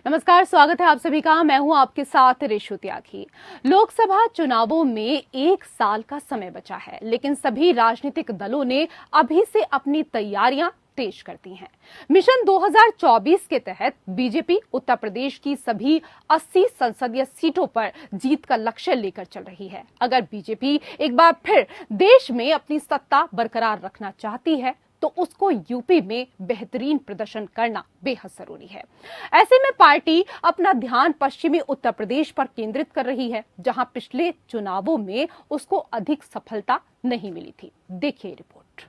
नमस्कार, स्वागत है आप सभी का। मैं हूं आपके साथ रेशु त्यागी। लोकसभा चुनावों में 1 साल का समय बचा है, लेकिन सभी राजनीतिक दलों ने अभी से अपनी तैयारियां तेज कर दी हैं। मिशन 2024 के तहत बीजेपी उत्तर प्रदेश की सभी 80 संसदीय सीटों पर जीत का लक्ष्य लेकर चल रही है। अगर बीजेपी एक बार फिर देश में अपनी सत्ता बरकरार रखना चाहती है तो उसको यूपी में बेहतरीन प्रदर्शन करना बेहद जरूरी है। ऐसे में पार्टी अपना ध्यान पश्चिमी उत्तर प्रदेश पर केंद्रित कर रही है, जहां पिछले चुनावों में उसको अधिक सफलता नहीं मिली थी। देखिए रिपोर्ट।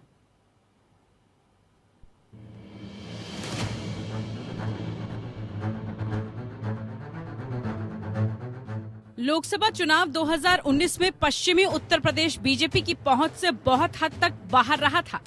लोकसभा चुनाव 2019 में पश्चिमी उत्तर प्रदेश बीजेपी की पहुंच से बहुत हद तक बाहर रहा था।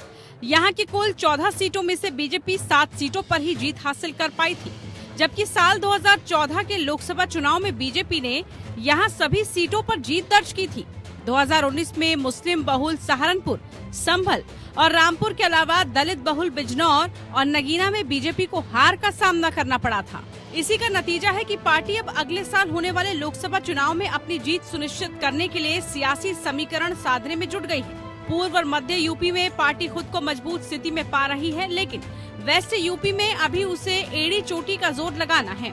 यहां की कुल 14 सीटों में से बीजेपी 7 सीटों पर ही जीत हासिल कर पाई थी, जबकि साल 2014 के लोकसभा चुनाव में बीजेपी ने यहां सभी सीटों पर जीत दर्ज की थी। 2019 में मुस्लिम बहुल सहारनपुर, संभल और रामपुर के अलावा दलित बहुल बिजनौर और नगीना में बीजेपी को हार का सामना करना पड़ा था। इसी का नतीजा है कि पार्टी अब अगले साल होने वाले लोकसभा चुनाव में अपनी जीत सुनिश्चित करने के लिए सियासी समीकरण साधने में जुट गई है। पूर्व और मध्य यूपी में पार्टी खुद को मजबूत स्थिति में पा रही है, लेकिन वेस्ट यूपी में अभी उसे एड़ी चोटी का जोर लगाना है।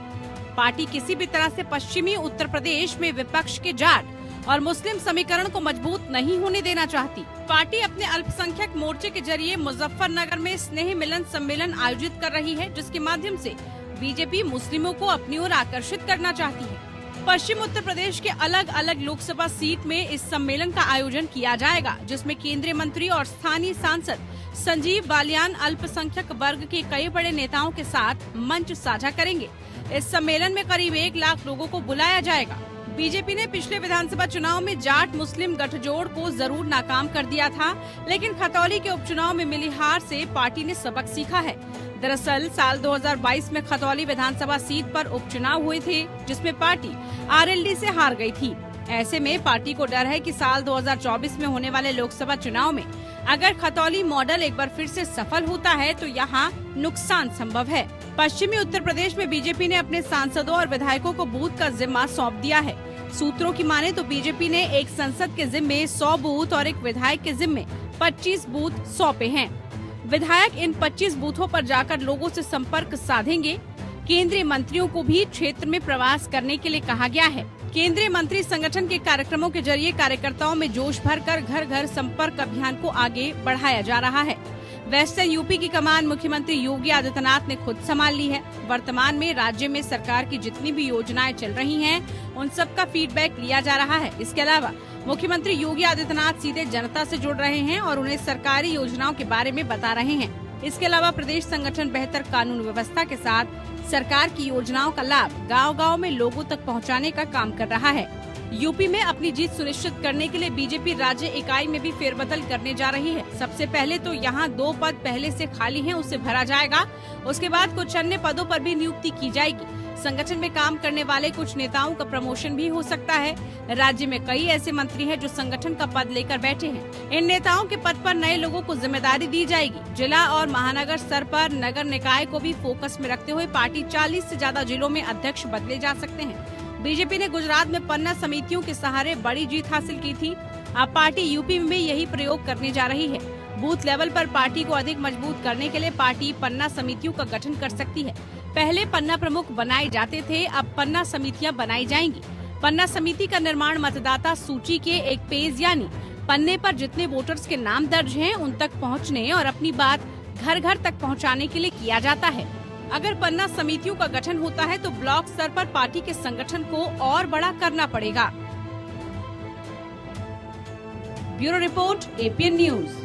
पार्टी किसी भी तरह से पश्चिमी उत्तर प्रदेश में विपक्ष के जाट और मुस्लिम समीकरण को मजबूत नहीं होने देना चाहती। पार्टी अपने अल्पसंख्यक मोर्चे के जरिए मुजफ्फरनगर में स्नेह मिलन सम्मेलन आयोजित कर रही है, जिसके माध्यम से बीजेपी मुस्लिमों को अपनी ओर आकर्षित करना चाहती है। पश्चिम उत्तर प्रदेश के अलग अलग लोकसभा सीट में इस सम्मेलन का आयोजन किया जाएगा, जिसमें केंद्रीय मंत्री और स्थानीय सांसद संजीव बालियान अल्पसंख्यक वर्ग के कई बड़े नेताओं के साथ मंच साझा करेंगे। इस सम्मेलन में करीब 1 लाख लोगों को बुलाया जाएगा। बीजेपी ने पिछले विधानसभा चुनाव में जाट मुस्लिम गठजोड़ को जरूर नाकाम कर दिया था, लेकिन खतौली के उपचुनाव में मिली हार से पार्टी ने सबक सीखा है। दरअसल साल 2022 में खतौली विधानसभा सीट पर उपचुनाव हुए थे, जिसमें पार्टी आरएलडी से हार गई थी। ऐसे में पार्टी को डर है कि साल 2024 में होने वाले लोकसभा चुनाव में अगर खतौली मॉडल एक बार फिर से सफल होता है तो यहाँ नुकसान संभव है। पश्चिमी उत्तर प्रदेश में बीजेपी ने अपने सांसदों और विधायकों को बूथ का जिम्मा सौंप दिया है। सूत्रों की माने तो बीजेपी ने एक सांसद के जिम्मे 100 बूथ और एक विधायक के जिम्मे 25 बूथ सौंपे हैं। विधायक इन 25 बूथों पर जाकर लोगों से संपर्क साधेंगे। केंद्रीय मंत्रियों को भी क्षेत्र में प्रवास करने के लिए कहा गया है। केंद्रीय मंत्री संगठन के कार्यक्रमों के जरिए कार्यकर्ताओं में जोश भरकर घर घर संपर्क अभियान को आगे बढ़ाया जा रहा है। वेस्टर्न यूपी की कमान मुख्यमंत्री योगी आदित्यनाथ ने खुद संभाल ली है। वर्तमान में राज्य में सरकार की जितनी भी योजनाएं चल रही हैं, उन सब का फीडबैक लिया जा रहा है। इसके अलावा मुख्यमंत्री योगी आदित्यनाथ सीधे जनता से जुड़ रहे हैं और उन्हें सरकारी योजनाओं के बारे में बता रहे हैं। इसके अलावा प्रदेश संगठन बेहतर कानून व्यवस्था के साथ सरकार की योजनाओं का लाभ गांव-गांव में लोगों तक पहुंचाने का काम कर रहा है। यूपी में अपनी जीत सुनिश्चित करने के लिए बीजेपी राज्य इकाई में भी फेरबदल करने जा रही है। सबसे पहले तो यहाँ 2 पद पहले से खाली हैं, उसे भरा जाएगा। उसके बाद कुछ अन्य पदों पर भी नियुक्ति की जाएगी। संगठन में काम करने वाले कुछ नेताओं का प्रमोशन भी हो सकता है। राज्य में कई ऐसे मंत्री हैं जो संगठन का पद लेकर बैठे हैं। इन नेताओं के पद पर नए लोगों को जिम्मेदारी दी जाएगी। जिला और महानगर स्तर पर नगर निकाय को भी फोकस में रखते हुए पार्टी 40 से ज्यादा जिलों में अध्यक्ष बदले जा सकते हैं। बीजेपी ने गुजरात में पन्ना समितियों के सहारे बड़ी जीत हासिल की थी। अब पार्टी यूपी में यही प्रयोग करने जा रही है। बूथ लेवल पर पार्टी को अधिक मजबूत करने के लिए पार्टी पन्ना समितियों का गठन कर सकती है। पहले पन्ना प्रमुख बनाए जाते थे, अब पन्ना समितियां बनाई जाएंगी। पन्ना समिति का निर्माण मतदाता सूची के एक पेज यानी पन्ने पर जितने वोटर्स के नाम दर्ज हैं, उन तक पहुंचने और अपनी बात घर घर तक पहुंचाने के लिए किया जाता है। अगर पन्ना समितियों का गठन होता है तो ब्लॉक स्तर पर पार्टी के संगठन को और बड़ा करना पड़ेगा। Bureau report, APN news.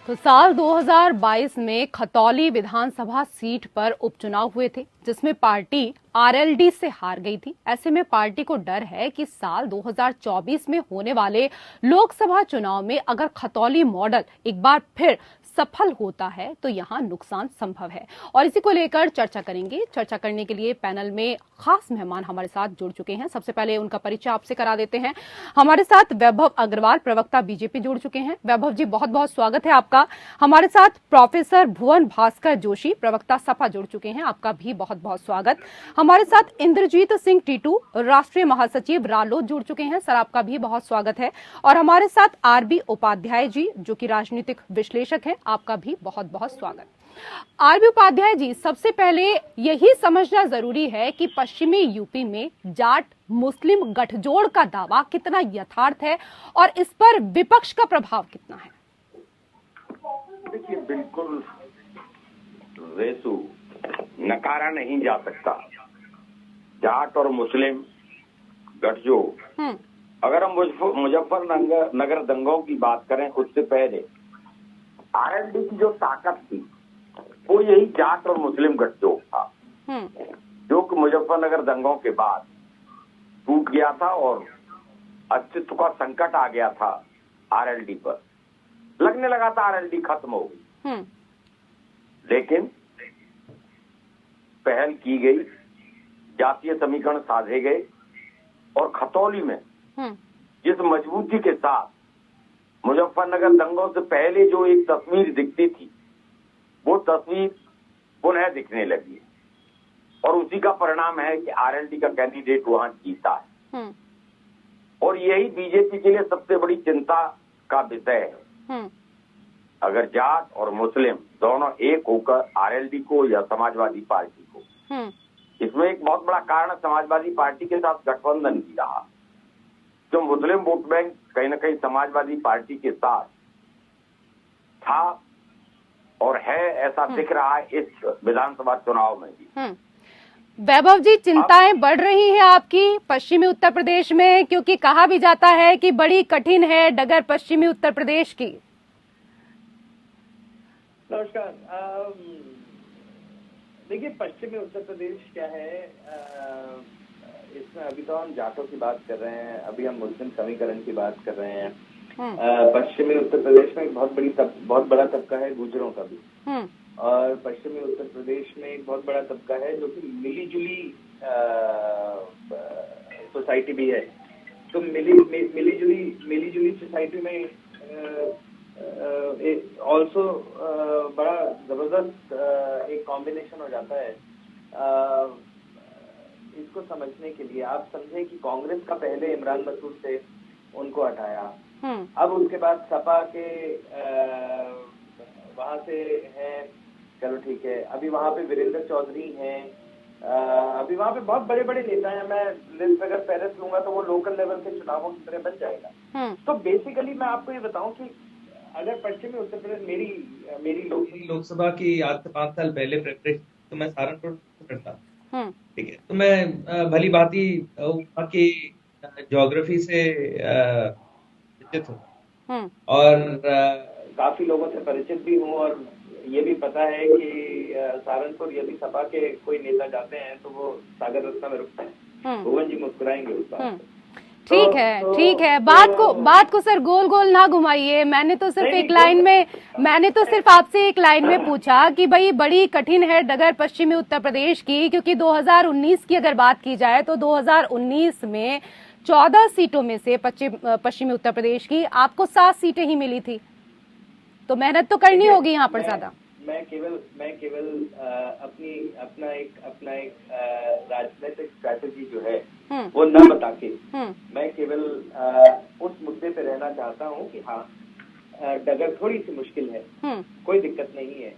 तो साल 2022 में खतौली विधानसभा सीट पर उपचुनाव हुए थे, जिसमें पार्टी आरएलडी से हार गई थी। ऐसे में पार्टी को डर है कि साल 2024 में होने वाले लोकसभा चुनाव में अगर खतौली मॉडल एक बार फिर सफल होता है तो यहाँ नुकसान संभव है, और इसी को लेकर चर्चा करेंगे। चर्चा करने के लिए पैनल में खास मेहमान हमारे साथ जुड़ चुके हैं। सबसे पहले उनका परिचय आपसे करा देते हैं। हमारे साथ वैभव अग्रवाल, प्रवक्ता बीजेपी, जुड़ चुके हैं। वैभव जी, बहुत बहुत स्वागत है आपका। हमारे साथ प्रोफेसर भुवन भास्कर जोशी, प्रवक्ता सपा, जुड़ चुके हैं। आपका भी बहुत बहुत स्वागत। हमारे साथ इंद्रजीत सिंह टीटू, राष्ट्रीय महासचिव रालोद, जुड़ चुके हैं। सर, आपका भी बहुत स्वागत है। और हमारे साथ आरबी उपाध्याय जी, जो कि राजनीतिक विश्लेषक हैं, आपका भी बहुत बहुत स्वागत। आरबी उपाध्याय जी, सबसे पहले यही समझना जरूरी है कि पश्चिमी यूपी में जाट मुस्लिम गठजोड़ का दावा कितना यथार्थ है और इस पर विपक्ष का प्रभाव कितना है। देखिए, बिल्कुल रेसू नकारा नहीं जा सकता। जाट और मुस्लिम गठजोड़, अगर हम मुजफ्फरनगर दंगों की बात करें, उससे पहले आरएलडी की जो ताकत थी वो यही जाट और मुस्लिम गठजोड़ था, जो कि मुजफ्फरनगर दंगों के बाद टूट गया था और अस्तित्व का संकट आ गया था आरएलडी पर। लगने लगा था आरएलडी खत्म हो गई, लेकिन पहल की गई, जातीय समीकरण साधे गए और खतौली में जिस मजबूती के साथ मुजफ्फरनगर दंगों से पहले जो एक तस्वीर दिखती थी, वो तस्वीर पुनः दिखने लगी और उसी का परिणाम है कि आरएलडी का कैंडिडेट वहां जीता है। और यही बीजेपी के लिए सबसे बड़ी चिंता का विषय है। अगर जाट और मुस्लिम दोनों एक होकर आरएलडी को या समाजवादी पार्टी को, इसमें एक बहुत बड़ा कारण समाजवादी पार्टी के साथ गठबंधन की रहा। जो मुस्लिम वोट बैंक कहीं न कहीं समाजवादी पार्टी के साथ था और है, ऐसा दिख रहा है इस विधानसभा चुनाव में भी। वैभव जी, चिंताएं बढ़ रही हैं आपकी पश्चिमी उत्तर प्रदेश में, क्योंकि कहा भी जाता है कि बड़ी कठिन है डगर पश्चिमी उत्तर प्रदेश की। नमस्कार। देखिए, पश्चिमी उत्तर प्रदेश क्या है, इसमें अभी तो हम जाटों की बात कर रहे हैं, अभी हम मुस्लिम समीकरण की बात कर रहे हैं। पश्चिमी उत्तर प्रदेश में एक बहुत बड़ा तबका है गुजरों का भी, और पश्चिमी उत्तर प्रदेश में एक बहुत बड़ा तबका है जो कि मिली जुली सोसाइटी भी है। तो मिली जुली सोसाइटी में ऑल्सो बड़ा जबरदस्त एक कॉम्बिनेशन हो जाता है। इसको समझने के लिए आप समझे कि कांग्रेस का पहले इमरान मसूद से उनको हटाया, अब उसके बाद सपा के वहां से हैं, चलो ठीक है, अभी वहां पे वीरेंद्र चौधरी हैं, अभी वहां पे बहुत बड़े बड़े नेता हैं। मैं लिस्ट अगर फेरस्त लूंगा तो वो लोकल लेवल के चुनावों की तरह बन जाएगा। तो बेसिकली मैं आपको ये बताऊं कि अगर पश्चिमी उत्तर प्रदेश मेरी लोकसभा की आज से 5 साल पहले प्रेपरेशन तो मैं सहारनपुर करता, ठीक है, तो मैं भली भांति वहाँ की ज्योग्राफी से परिचित हूँ और काफी लोगों से परिचित भी हूँ, और ये भी पता है कि सहारनपुर यदि सपा के कोई नेता जाते हैं तो वो सागर रत्ना में रुकते हैं। भुवन जी मुस्कुराएंगे उस बात। ठीक है, बात को सर गोल गोल ना घुमाइए। मैंने तो सिर्फ आपसे एक लाइन में पूछा कि भाई बड़ी कठिन है डगर पश्चिमी उत्तर प्रदेश की, क्योंकि 2019 की अगर बात की जाए तो 2019 में 14 सीटों में से पश्चिमी उत्तर प्रदेश की आपको 7 सीटें ही मिली थी, तो मेहनत तो करनी होगी यहाँ पर ज्यादा। मैं केवल अपना एक राजनीतिक स्ट्रैटेजी जो है वो न बता के मैं केवल उस मुद्दे पे रहना चाहता हूँ कि हाँ, डगर थोड़ी सी मुश्किल है, कोई दिक्कत नहीं है।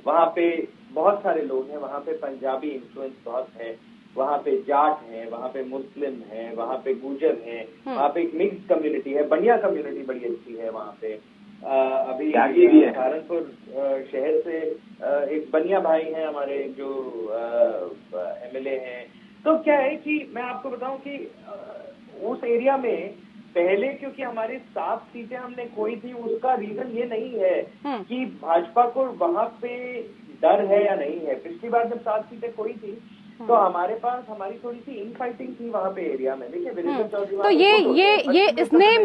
वहाँ पे बहुत सारे लोग हैं, वहाँ पे पंजाबी इन्फ्लुएंस बहुत है, वहाँ पे जाट है, वहाँ पे मुस्लिम है, वहाँ पे गुजर है, वहाँ पे एक मिक्स कम्युनिटी है, बढ़िया कम्युनिटी बड़ी अच्छी है वहाँ पे। अभी सहारनपुर शहर से एक बनिया भाई हैं हमारे जो एमएलए हैं। तो क्या है कि मैं आपको बताऊं कि उस एरिया में पहले क्योंकि हमारी 7 सीटें हमने खोई थी, उसका रीजन ये नहीं है कि भाजपा को वहां पे डर है या नहीं है। पिछली बार जब 7 सीटें खोई थी तो हमारे पास हमारी थोड़ी सी इन फाइटिंग थी वहाँ पे एरिया में। देखिए वीरेंद्र चौधरी तो ये स्नेह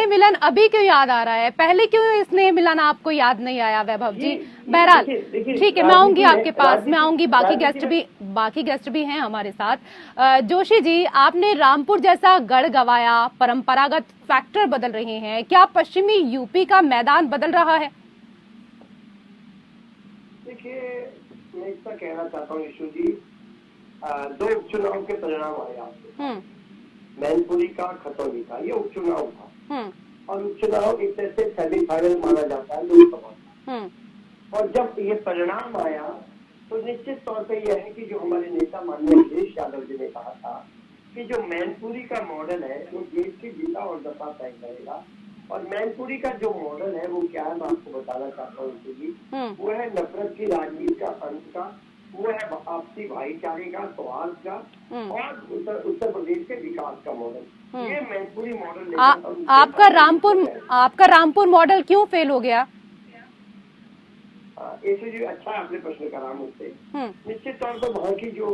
मिलन अभी क्यों याद आ रहा है? पहले क्यों स्नेह मिलन आपको याद नहीं आया वैभव जी? बहरहाल ठीक है, मैं आऊंगी आपके पास, मैं आऊंगी। बाकी गेस्ट भी हैं हमारे साथ। जोशी जी, आपने रामपुर जैसा गढ़ गवाया, परंपरागत फैक्टर बदल रहे हैं, क्या पश्चिमी यूपी का मैदान बदल रहा है? देखिए, मैं इसका कहना चाहता हूँ यशु जी, 2 उपचुनाव के परिणाम आए, मैनपुरी का, खतौली का, ये उपचुनाव था। और उपचुनाव एक तरह से सेमीफाइनल माना जाता है लोकसभा। और जब ये परिणाम आया तो निश्चित तौर पे यह है कि जो हमारे नेता माननीय अखिलेश यादव जी ने कहा था कि जो मैनपुरी का मॉडल है वो देश की दिशा और दशा तय करेगा। और मैनपुरी का जो मॉडल है वो क्या है, मैं आपको बताना चाहता हूँ। वो है नफरत की राजनीति का अंत का, वो है आपसी भाईचारे का, सौहार्द का, और उत्तर प्रदेश के विकास का मॉडल। ये मैनपुरी मॉडल आपका रामपुर मॉडल क्यों फेल हो गया? ऐसे जो अच्छा आपने प्रश्न करा मुझसे। निश्चित तौर पर वहाँ की जो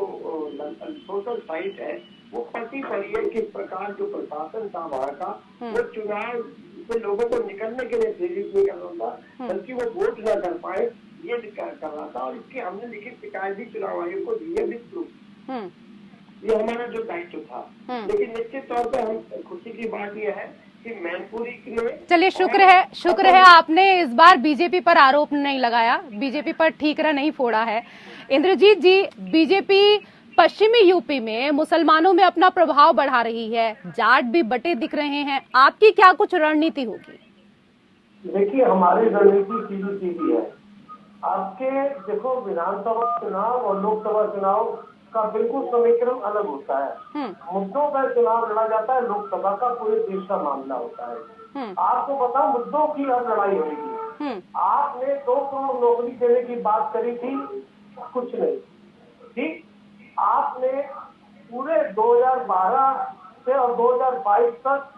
सोशल साइट है वो पलटी पड़ी है। किस प्रकार जो प्रशासन था वहाँ का, वो चुनाव से लोगों को निकलने के लिए प्रेरित नहीं कर रहा था, बल्कि वो वोट न कर पाए ये कर रहा था। और इसकी हमने लिखित शिकायत भी चुनाव आयोग को दी है विस्तृत। ये हमारा जो दायित्व था। लेकिन निश्चित तौर पर हम खुशी की बात यह है कि मैनपुरी के, चलिए शुक्र है आपने इस बार बीजेपी पर आरोप नहीं लगाया, बीजेपी पर ठीकरा नहीं फोड़ा है। इंद्रजीत जी, बीजेपी पश्चिमी यूपी में मुसलमानों में अपना प्रभाव बढ़ा रही है, जाट भी बटे दिख रहे हैं, आपकी क्या कुछ रणनीति होगी? देखिए, हमारी रणनीति सीधी है। आपके देखो, विधानसभा चुनाव और लोकसभा चुनाव का बिल्कुल समीकरण अलग होता है। मुद्दों पर चुनाव लड़ा जाता है, लोकसभा का पूरे देश का मामला होता है। आपको बताओ, मुद्दों की अब लड़ाई होगी। आपने 2 करोड़ नौकरी देने की बात करी थी, कुछ नहीं। ठीक, आपने पूरे 2012 से और 2022 तक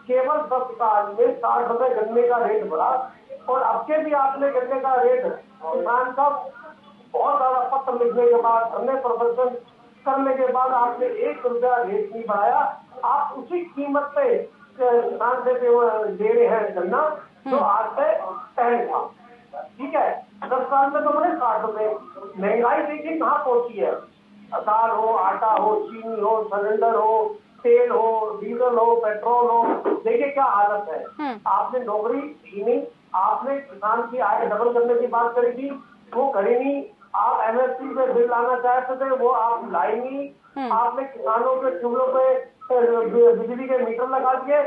केवल 10 साल में 60 रुपए गन्ने का रेट बढ़ा। और अब के भी आपने गन्ने का रेट किसान का बहुत ज्यादा पत्र लिखने के बाद, धरने प्रदर्शन करने के बाद आपने 1 रुपया रेट नहीं बढ़ाया। आप उसी कीमत पे किसान से दे रहे हैं गन्ना जो आज से पहले था। ठीक है, 10 साल में तो बड़े 60 रुपए। महंगाई देखिए कहाँ पहुंची है। दाल हो, आटा हो, चीनी हो, सिलेंडर हो, तेल हो, डीजल हो, पेट्रोल हो, देखिए क्या हालत है। आपने नौकरी दी नहीं, आपने किसान की आय डबल करने की बात करी थी, वो करी नहीं। आप एमएसपी पे बिल लाना चाहते थे, वो आप लाई नहीं। आपने किसानों के चूल्हों पे बिजली के मीटर लगा दिए।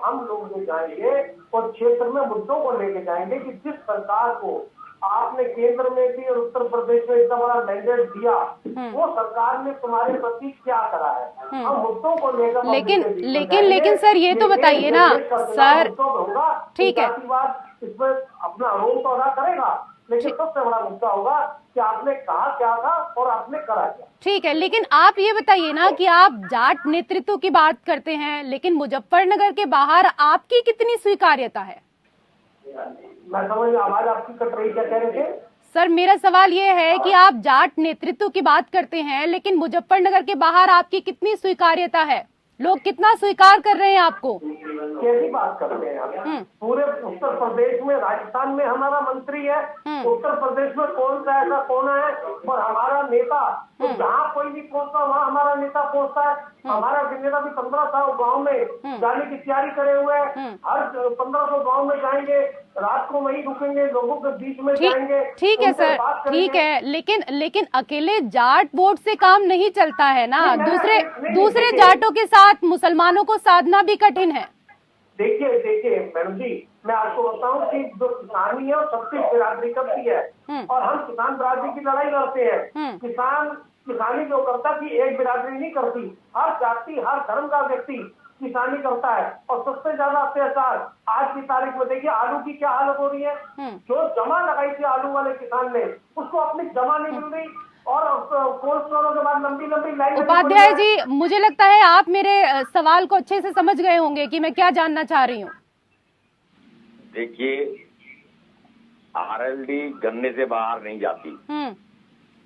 हम लोग ले जाएंगे और क्षेत्र में मुद्दों को लेके जाएंगे कि जिस सरकार को आपने केंद्र में भी और उत्तर प्रदेश में इतना बड़ा मैंडेट दिया, वो सरकार ने तुम्हारे प्रति क्या करा है। हम मुद्दों को लेकर लेकिन सर ये तो बताइए ना सर, ठीक है, इसमें अपना रोल तो अदा करेगा, लेकिन सबसे बड़ा मुद्दा होगा कि आपने कहा क्या था और आपने करा क्या। ठीक है, लेकिन आप ये बताइए ना कि आप जाट नेतृत्व की बात करते हैं, लेकिन मुजफ्फरनगर के बाहर आपकी कितनी स्वीकार्यता है? मैं समझ, आवाज आपकी कट रही, क्या कह रहे थे? सर, मेरा सवाल ये है कि आप जाट नेतृत्व की बात करते हैं, लेकिन मुजफ्फरनगर के बाहर आपकी कितनी स्वीकार्यता है? लोग कितना स्वीकार कर रहे हैं आपको? कैसी बात कर रहे हैं? पूरे उत्तर प्रदेश में, राजस्थान में हमारा मंत्री है, उत्तर प्रदेश में कौन सा ऐसा कोना है और हमारा नेता, तो जहाँ कोई भी पहुंचता वहाँ हमारा नेता पहुंचता है। हमारा नेता भी 1500 गाँव में जाने की तैयारी करे हुए हैं। हर 1500 गाँव में जाएंगे, रात को वहीं रुकेंगे, लोगों के बीच में जाएंगे। ठीक है सर, ठीक है, लेकिन अकेले जाट वोट से काम नहीं चलता है ना, दूसरे जाटों के साथ मुसलमानों को साधना भी कठिन है। देखिए मैडम जी, मैं आपको बताऊं कि जो किसानी है वो सबसे बिरादरी करती है और हम किसान बिरादरी की लड़ाई लड़ते हैं। किसानी जो करता कि एक बिरादरी नहीं करती, हर जाति हर धर्म का व्यक्ति किसानी करता है। और सबसे ज्यादा अत्याचार आज की तारीख में देखिए, आलू की क्या हालत हो रही है। जो जमा लगाई थी आलू वाले किसान ने, उसको अपनी जमा नहीं मिल रही और कोल्ड स्टोरों के बाद लंबी लाइन। उपाध्याय जी, मुझे लगता है आप मेरे सवाल को अच्छे से समझ गए होंगे कि मैं क्या जानना चाह रही हूँ। देखिए, आरएलडी गन्ने से बाहर नहीं जाती।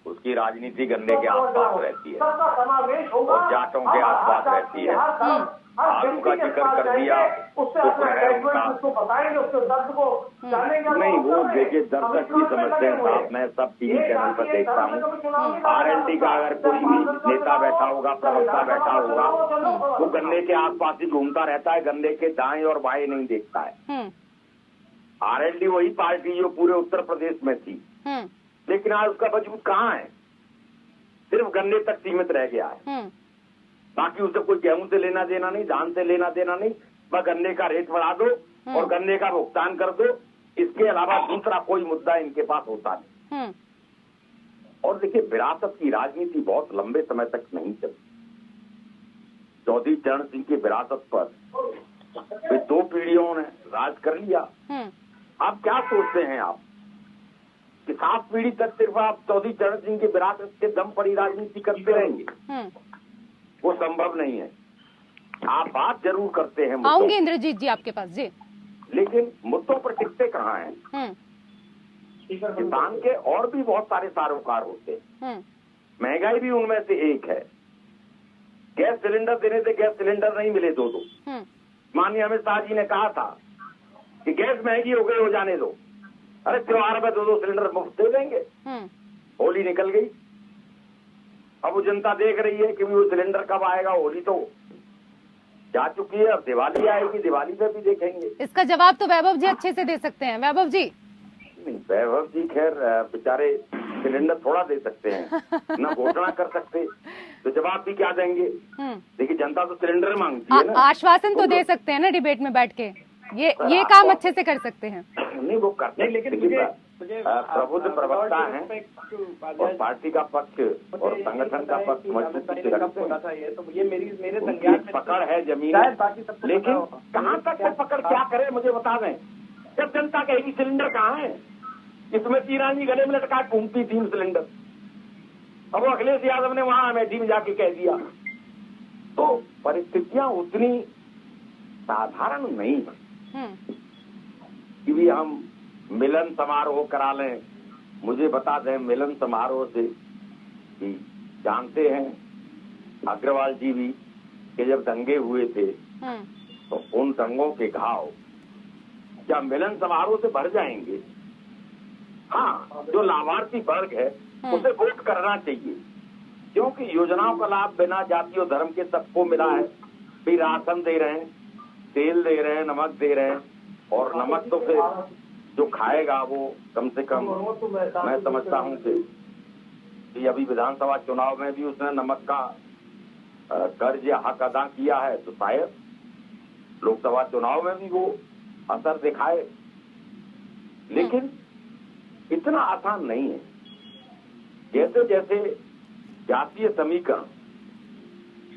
उसकी राजनीति गन्ने के आसपास रहती है सबका समावेश होगा और जाटों के आसपास रहती है। आलू का जिक्र कर दिया, उससे अपना एडजस्टमेंट उसको बताएंगे, उसके दर्द को जानेंगे। नहीं, वो देखिए दर्शक भी समझते हैं साहब, मैं सब टीवी चैनल पर देखता हूँ। आरएलडी का अगर कोई भी नेता बैठा होगा, प्रवक्ता बैठा होगा, वो गन्ने के आसपास ही घूमता रहता है, गन्ने के दाएं और बाएं नहीं देखता है। आरएलडी वही पार्टी जो पूरे उत्तर प्रदेश में थी, लेकिन आज उसका वजूद कहाँ है? सिर्फ गन्ने तक सीमित रह गया है। बाकी उसे कोई गेहूं से लेना देना नहीं, धान से लेना देना नहीं, बस गन्ने का रेट बढ़ा दो और गन्ने का भुगतान कर दो। इसके अलावा दूसरा कोई मुद्दा इनके पास होता नहीं। और देखिए, विरासत की राजनीति बहुत लंबे समय तक नहीं चली। चौधरी चरण सिंह की विरासत पर 2 पीढ़ियों ने राज कर लिया। आप क्या सोचते हैं आप कि 7 पीढ़ी तक सिर्फ आप चौधरी चरण सिंह की विरासत के दम पर ही राजनीति करते रहेंगे? वो संभव नहीं है। आप बात जरूर करते हैं, आऊंगे इंद्रजीत जी आपके पास जी, लेकिन मुद्दों पर टिकते कहाँ हैं? किसान के और भी बहुत सारे सारोकार होते हैं, महंगाई भी उनमें से एक है। गैस सिलेंडर देने से गैस सिलेंडर नहीं मिले 2-2। माननीय अमित शाह जी ने कहा था कि गैस महंगी हो गई, हो जाने दो। अरे त्योहार में 2-2 सिलेंडर मुफ्त दे देंगे। होली निकल गई, अब वो जनता देख रही है कि वो सिलेंडर कब आएगा। होली तो जा चुकी है, अब दिवाली आएगी, दिवाली पे भी देखेंगे। इसका जवाब तो वैभव जी अच्छे से दे सकते हैं। वैभव जी नहीं, वैभव जी खैर बेचारे सिलेंडर थोड़ा दे सकते हैं, न घोषणा कर सकते, तो जवाब भी क्या देंगे? देखिए, जनता तो सिलेंडर मांगती है ना। आश्वासन तो दे सकते हैं ना डिबेट में बैठ के, ये काम अच्छे से कर सकते हैं। नहीं, वो करते हैं, लेकिन प्रबुद्ध प्रवक्ता हैं और पार्टी का पक्ष और संगठन का पक्ष मजबूती से रखते हैं। तो ये मेरे पकड़ है जमीन, लेकिन कहाँ तक है पकड़, क्या करे मुझे बता दें। जब जनता कहेगी सिलेंडर कहाँ है, इसमें तीरानी गले में लटका घूमती 3 सिलेंडर। अब वो अखिलेश यादव ने वहां अमेठी में जाके कह दिया। तो परिस्थितियां उतनी साधारण नहीं है कि भी हम मिलन समारोह करा लें। मुझे बता दें, मिलन समारोह से कि जानते हैं अग्रवाल जी भी कि जब दंगे हुए थे तो उन दंगों के घाव क्या मिलन समारोह से भर जाएंगे? हाँ, जो लाभार्थी वर्ग है उसे वोट करना चाहिए, क्योंकि योजनाओं का लाभ बिना जाति और धर्म के सबको मिला है। भी राशन दे रहे हैं, तेल दे रहे हैं, नमक दे रहे हैं, और नमक तो फिर जो खाएगा वो कम से कम, मैं समझता हूँ कि अभी विधानसभा चुनाव में भी उसने नमक का कर्ज या हक अदा किया है, तो शायद लोकसभा चुनाव में भी वो असर दिखाए। लेकिन इतना आसान नहीं है। जैसे जैसे जातीय समीकरण,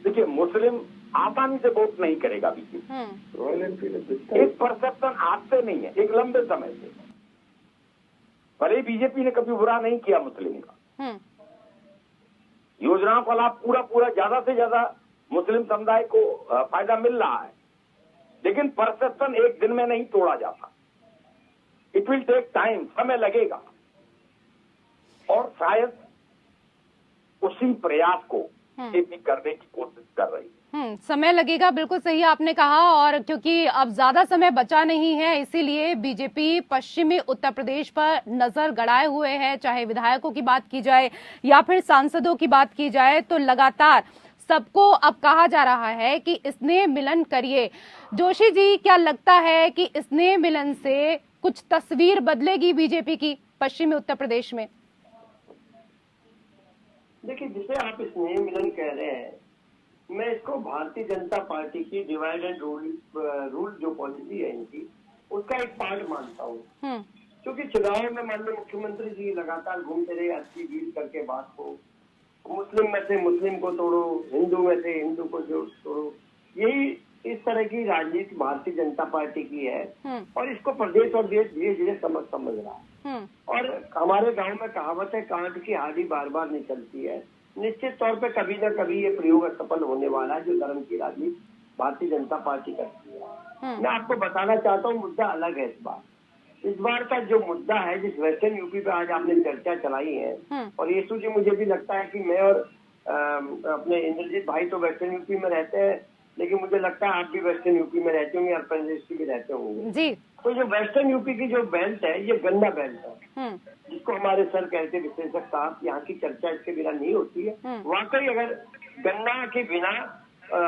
देखिए मुस्लिम आसानी से वोट नहीं करेगा बीजेपी। एक परसेप्शन आज से नहीं है, एक लंबे समय से। भले बीजेपी ने कभी बुरा नहीं किया मुस्लिम का, योजनाओं का लाभ पूरा ज्यादा से ज्यादा मुस्लिम समुदाय को फायदा मिल रहा है, लेकिन परसेप्शन एक दिन में नहीं तोड़ा जाता। इट विल टेक टाइम, समय लगेगा। और शायद उसी प्रयास को बीजेपी करने की कोशिश कर रही है। समय लगेगा, बिल्कुल सही आपने कहा। और क्योंकि अब ज्यादा समय बचा नहीं है, इसीलिए बीजेपी पश्चिमी उत्तर प्रदेश पर नजर गड़ाए हुए है। चाहे विधायकों की बात की जाए या फिर सांसदों की बात की जाए, तो लगातार सबको अब कहा जा रहा है कि स्नेह मिलन करिए। जोशी जी, क्या लगता है कि स्नेह मिलन से कुछ तस्वीर बदलेगी बीजेपी की पश्चिमी उत्तर प्रदेश में? देखिए, जिसे आप स्नेह मिलन कह रहे हैं, मैं इसको भारतीय जनता पार्टी की डिवाइड एंड रूल जो पॉलिसी है इनकी, उसका एक पार्ट मानता हूँ। क्योंकि चुनाव में माननीय मुख्यमंत्री जी लगातार घूमते रहे, अच्छी डील करके बात को, मुस्लिम में से मुस्लिम को तोड़ो, हिंदू में से हिंदू को तोड़ो। यही इस तरह की राजनीति भारतीय जनता पार्टी की है, और इसको प्रदेश और देश धीरे धीरे समझ रहा है। और हमारे गांव में कहावत है, कांट की हाडी बार बार निकलती है। निश्चित तौर पे कभी न कभी ये प्रयोग सफल होने वाला है, जो धर्म की राजनीति भारतीय जनता पार्टी करती है। मैं आपको बताना चाहता हूँ, मुद्दा अलग है इस बार। इस बार का जो मुद्दा है, जिस वेस्टर्न यूपी पे आज आपने चर्चा चलाई है, और यीशु जी, मुझे भी लगता है कि मैं और अपने इंद्रजीत भाई तो वेस्टर्न यूपी में रहते हैं, लेकिन मुझे लगता है आप भी वेस्टर्न यूपी में रहते होंगे, अर्पण जी भी रहते होंगे जी। तो जो वेस्टर्न यूपी की जो बेल्ट है, ये गन्ना बेल्ट है, जिसको हमारे सर कहते विशेषज्ञ साहब, यहाँ की चर्चा इसके बिना नहीं होती है। वाकई अगर गन्ना के बिना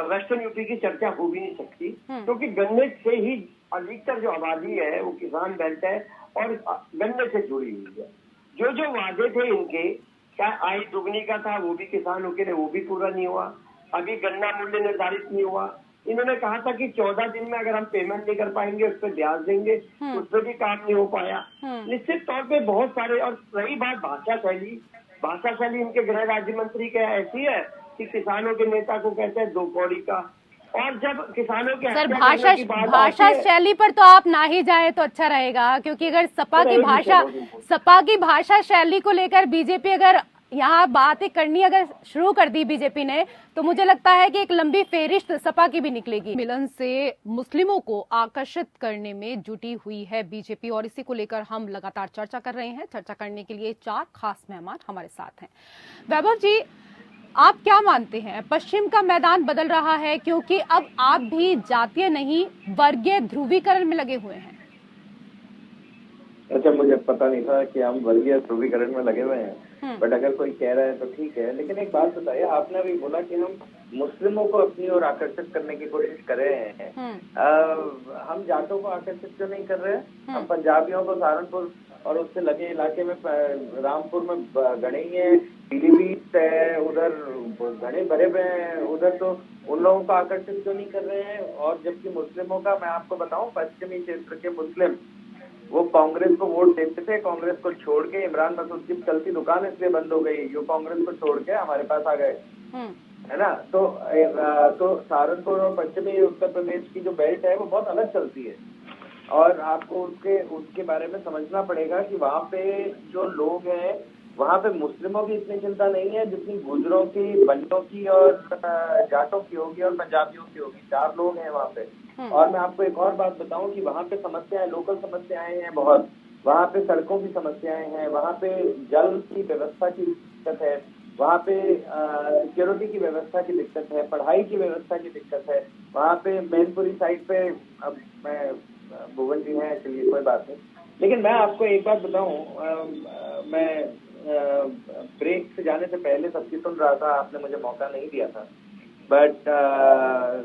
वेस्टर्न यूपी की चर्चा हो भी नहीं सकती, क्योंकि गन्ने से ही अधिकतर जो आबादी है वो किसान बेल्ट है और गन्ने से जुड़ी हुई है। जो जो वादे थे इनके, क्या आय दुगनी का था, वो भी किसानों के लिए वो भी पूरा नहीं हुआ। अभी गन्ना मूल्य निर्धारित नहीं हुआ। इन्होंने कहा था कि 14 दिन में अगर हम पेमेंट नहीं कर पाएंगे उस पर ब्याज देंगे, उस पर भी काम नहीं हो पाया। निश्चित तौर पे बहुत सारे, और रही बात भाषा शैली इनके गृह राज्य मंत्री क्या ऐसी है कि किसानों के नेता को कहते हैं दो कौड़ी का, और जब किसानों के सर भाषा शैली पर तो आप ना ही जाए तो अच्छा रहेगा, क्योंकि अगर सपा की भाषा शैली को लेकर बीजेपी अगर यहाँ बातें करनी अगर शुरू कर दी बीजेपी ने, तो मुझे लगता है कि एक लंबी फेरिस्त सपा की भी निकलेगी। मिलन से मुस्लिमों को आकर्षित करने में जुटी हुई है बीजेपी, और इसी को लेकर हम लगातार चर्चा कर रहे हैं। चर्चा करने के लिए 4 खास मेहमान हमारे साथ हैं। वैभव जी, आप क्या मानते हैं, पश्चिम का मैदान बदल रहा है, क्योंकि अब आप भी जातीय नहीं वर्गीय ध्रुवीकरण में लगे हुए हैं? अच्छा, मुझे पता नहीं था कि हम वर्गीय ध्रुवीकरण में लगे हुए हैं, बट अगर कोई कह रहा है तो ठीक है। लेकिन एक बात बताइए, आपने अभी बोला कि हम मुस्लिमों को अपनी ओर आकर्षित करने की कोशिश कर रहे हैं। हम जाटों को आकर्षित क्यों नहीं कर रहे हैं? हम पंजाबियों को सहारनपुर और उससे लगे इलाके में, रामपुर में गणे है, पीलीभीत है, उधर घने भरे हुए हैं, उधर तो उन लोगों को आकर्षित क्यों नहीं कर रहे हैं? और जबकि मुस्लिमों का, मैं आपको बताऊं, पश्चिमी क्षेत्र के मुस्लिम वो कांग्रेस को वोट देते थे, कांग्रेस को छोड़ के इमरान मसूद की चलती दुकान इसलिए बंद हो गई, जो कांग्रेस को छोड़ के हमारे पास आ गए, है ना। तो सहारनपुर और पश्चिमी उत्तर प्रदेश की जो बेल्ट है वो बहुत अलग चलती है, और आपको उसके बारे में समझना पड़ेगा कि वहाँ पे जो लोग हैं, वहाँ पे मुस्लिमों की इतनी चिंता नहीं है जितनी गुजरों की, बंटों की और जाटों की होगी और पंजाबियों की होगी। 4 लोग हैं वहाँ पे। और मैं आपको एक और बात बताऊं कि वहाँ पे समस्याएं, लोकल समस्याएं हैं बहुत। वहाँ पे सड़कों की समस्याएं हैं, वहाँ पे जल की व्यवस्था की दिक्कत है, वहाँ पे सिक्योरिटी की व्यवस्था की दिक्कत है, पढ़ाई की व्यवस्था की दिक्कत है। वहाँ पे मैनपुरी साइड पे, अब मैं भुवन जी हैं, चलिए कोई बात नहीं, लेकिन मैं आपको एक बात बताऊं, मैं ब्रेक से जाने से पहले सबकी सुन रहा था, आपने मुझे मौका नहीं दिया था, बट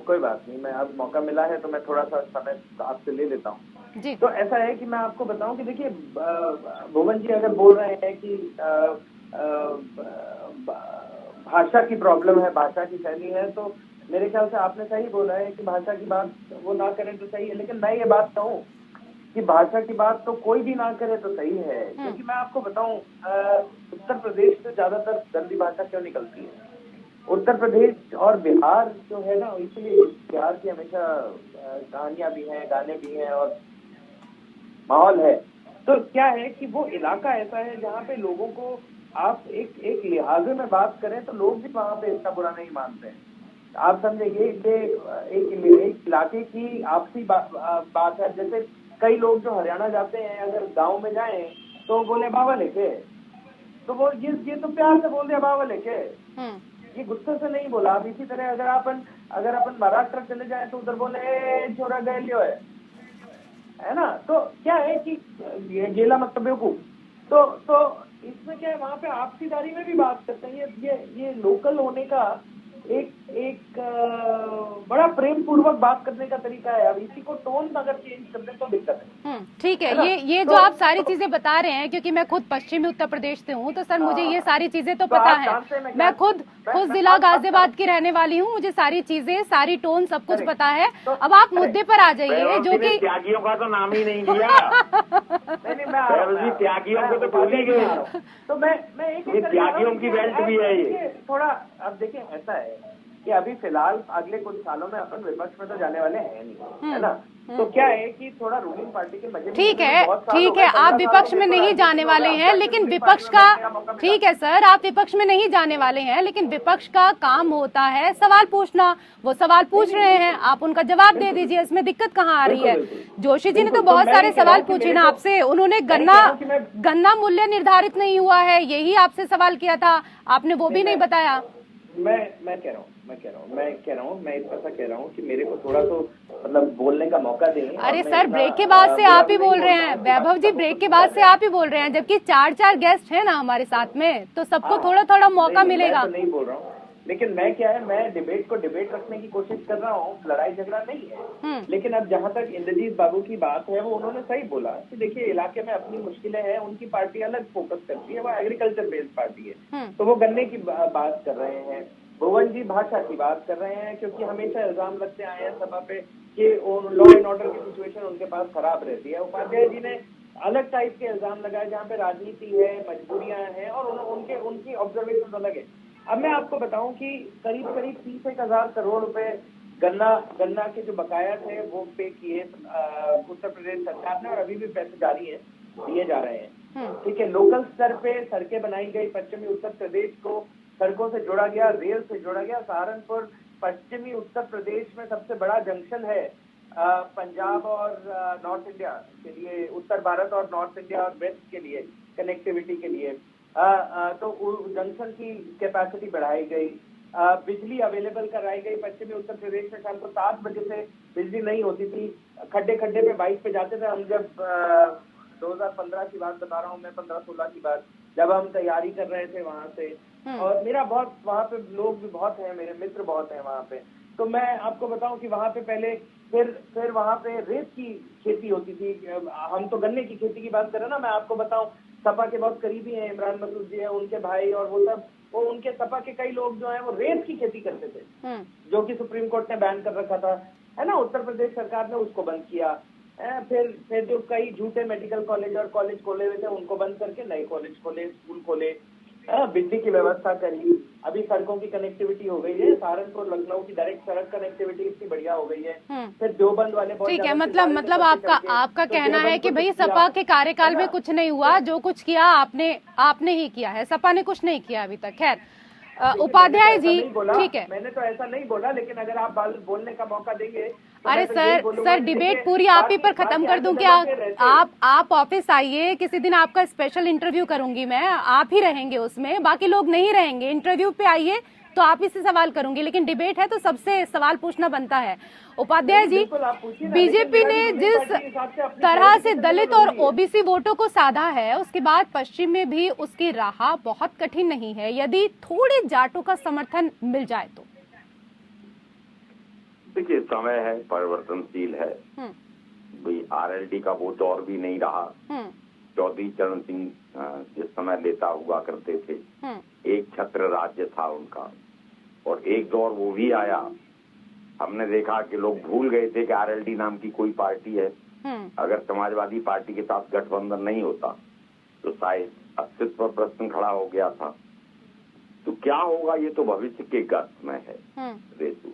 कोई बात नहीं, मैं अब मौका मिला है तो मैं थोड़ा सा समय आपसे ले लेता हूँ। तो ऐसा है कि मैं आपको बताऊं कि देखिए, भुवन जी अगर बोल रहे हैं कि भाषा की प्रॉब्लम है, भाषा की शैली है, तो मेरे ख्याल से आपने सही बोला है कि भाषा की बात वो ना करें तो सही है। लेकिन मैं ये बात कहूँ कि भाषा की बात तो कोई भी ना करे तो सही है, क्योंकि मैं आपको बताऊं, उत्तर प्रदेश से ज्यादातर गंदी भाषा क्यों निकलती है? उत्तर प्रदेश और बिहार जो है ना, इसलिए बिहार की हमेशा कहानियां भी हैं, गाने भी हैं और माहौल है। तो क्या है कि वो इलाका ऐसा है जहाँ पे लोगों को आप एक लिहाजे में बात करें तो लोग भी वहाँ पे इतना बुरा नहीं मानते हैं। आप समझेंगे कि एक इलाके की आपसी बात है। जैसे कई लोग जो हरियाणा जाते हैं, अगर गांव में जाएं तो बोले बाबा लेके, तो वो ये तो प्यार से बोल दिया बाबा लेके, ये गुस्से से नहीं बोला। अब इसी तरह अगर अपन महाराष्ट्र चले जाएं तो उधर बोले छोरा गए लियो है ना। तो क्या है कि गेला मतलब बेवकूफ, तो इसमें क्या है, वहाँ पे आपसीदारी में भी बात करते हैं। ये लोकल होने का एक बड़ा प्रेम पूर्वक बात करने का तरीका है। अब इसी को टोन अगर चेंज कर दें तो दिक्कत है। ठीक है, ये जो आप सारी चीजें बता रहे हैं, क्योंकि मैं खुद पश्चिमी उत्तर प्रदेश से हूँ, तो सर मुझे ये सारी चीजें तो पता है। मैं खुद जिला गाजियाबाद की रहने वाली हूँ, मुझे सारी चीजें, सारी टोन, सब कुछ पता है। अब आप मुद्दे पर आ जाइए, जो कि त्यागियों का तो नाम ही नहीं लिया। त्यागियों को तो भूल ही गए। तो मैं एक त्यागियों की बेल्ट भी है ये। थोड़ा अब देखिए, ऐसा है कि अभी फिलहाल अगले कुछ सालों में अपन विपक्ष में तो जाने वाले हैं नहीं, है ना। तो क्या है कि थोड़ा रूलिंग पार्टी के मजे ठीक है, आप विपक्ष में नहीं जाने वाले हैं, लेकिन विपक्ष का, ठीक है सर, आप विपक्ष में नहीं जाने वाले हैं, लेकिन विपक्ष का काम होता है सवाल पूछना। वो सवाल पूछ रहे हैं, आप उनका जवाब दे दीजिए, इसमें दिक्कत कहाँ आ रही है? जोशी जी ने तो बहुत सारे सवाल पूछे ना आपसे, उन्होंने गन्ना मूल्य निर्धारित नहीं हुआ है, यही आपसे सवाल किया था, आपने वो भी नहीं बताया। मैं कह रहा हूँ मैं इस ऐसा कह रहा हूँ कि मेरे को थोड़ा तो मतलब बोलने का मौका दें। अरे सर, ब्रेक के बाद से आप ही बोल रहे हैं वैभव जी, ब्रेक के बाद से आप ही बोल रहे हैं, जबकि 4 गेस्ट हैं ना हमारे साथ में, तो सबको थोड़ा थोड़ा मौका मिलेगा। मैं तो नहीं बोल रहा हूँ, लेकिन मैं क्या है, मैं डिबेट को डिबेट रखने की कोशिश कर रहा हूँ, लड़ाई झगड़ा नहीं है। लेकिन अब जहाँ तक इंद्रजीत बाबू की बात है, वो उन्होंने सही बोला कि देखिए इलाके में अपनी मुश्किलें हैं, उनकी पार्टी अलग फोकस करती है, वो एग्रीकल्चर बेस्ड पार्टी है, तो वो गन्ने की बात कर रहे हैं। भुवन जी भाषा की बात कर रहे हैं, क्योंकि हमेशा इल्जाम लगते आए हैं सभा पे कि लॉ एंड ऑर्डर की सिचुएशन उनके पास खराब रहती है। उपाध्याय जी ने अलग टाइप के इल्जाम लगाए, जहाँ पे राजनीति है, मजबूरियां हैं, और उनकी ऑब्जर्वेशन अलग है। अब मैं आपको बताऊं कि करीब 30,000 करोड़ रुपए गन्ना के जो बकाया थे वो पे किए उत्तर प्रदेश सरकार ने, और अभी भी पैसे जारी है, दिए जा रहे हैं। ठीक है, लोकल स्तर पे सड़कें बनाई गई, पश्चिमी उत्तर प्रदेश को सड़कों से जोड़ा गया, रेल से जोड़ा गया। सहारनपुर पश्चिमी उत्तर प्रदेश में सबसे बड़ा जंक्शन है पंजाब और नॉर्थ इंडिया के लिए, उत्तर भारत और नॉर्थ इंडिया और वेस्ट के लिए कनेक्टिविटी के लिए। तो जंक्शन की कैपेसिटी बढ़ाई गई, बिजली अवेलेबल कराई गई। पश्चिमी उत्तर प्रदेश में शाम को 7 बजे से बिजली नहीं होती थी, खड्डे पे बाइक पे जाते थे हम। जब 2015 की बात बता रहा हूँ मैं, 15-16 की बात, जब हम तैयारी कर रहे थे वहां से, और मेरा बहुत वहाँ पे लोग भी बहुत हैं, मेरे मित्र बहुत हैं वहाँ पे। तो मैं आपको बताऊं कि वहाँ पे पहले फिर वहाँ पे रेत की खेती होती थी। हम तो गन्ने की खेती की बात कर रहे हैं ना। मैं आपको बताऊं, सपा के बहुत करीबी हैं, इमरान मसूद जी हैं, उनके भाई और वो सब, वो उनके सपा के कई लोग जो हैं वो रेत की खेती करते थे, जो कि सुप्रीम कोर्ट ने बैन कर रखा था, है ना। उत्तर प्रदेश सरकार ने उसको बंद किया। फिर जो कई झूठे मेडिकल कॉलेज और कॉलेज खोले हुए थे उनको बंद करके नए कॉलेज खोले, स्कूल खोले, बिजली की व्यवस्था करी। अभी सड़कों की कनेक्टिविटी हो गई है, सहारनपुर लखनऊ की डायरेक्ट सड़क कनेक्टिविटी इतनी बढ़िया हो गई है। फिर देवबंद वाले, ठीक है, मतलब आपका कहना है कि भाई सपा के कार्यकाल में कुछ नहीं हुआ, जो कुछ किया आपने ही किया है, सपा ने कुछ नहीं किया अभी तक। खैर, उपाध्याय जी, ठीक है, मैंने तो ऐसा नहीं बोला, लेकिन अगर आप बोलने का मौका देंगे। अरे सर डिबेट पूरी आप ही पर खत्म कर दूं क्या? आप ऑफिस आइए, किसी दिन आपका स्पेशल इंटरव्यू करूंगी मैं, आप ही रहेंगे उसमें, बाकी लोग नहीं रहेंगे। इंटरव्यू पे आइए तो आप ही से सवाल करूंगी, लेकिन डिबेट है तो सबसे सवाल पूछना बनता है। उपाध्याय जी, बीजेपी ने जिस तरह से दलित और ओबीसी वोटों को साधा है, उसके बाद पश्चिम में भी उसकी राह बहुत कठिन नहीं है, यदि थोड़े जाटों का समर्थन मिल जाए तो। देखिए, समय है, परिवर्तनशील है भाई। आरएलडी का वो दौर भी नहीं रहा। चौधरी चरण सिंह जिस समय नेता हुआ करते थे, एक छत्र राज्य था उनका, और एक दौर वो भी आया। हमने देखा कि लोग भूल गए थे कि आरएलडी नाम की कोई पार्टी है। अगर समाजवादी पार्टी के साथ गठबंधन नहीं होता तो शायद अस्तित्व पर प्रश्न खड़ा हो गया था। तो क्या होगा ये तो भविष्य के गर्भ में है रेसू।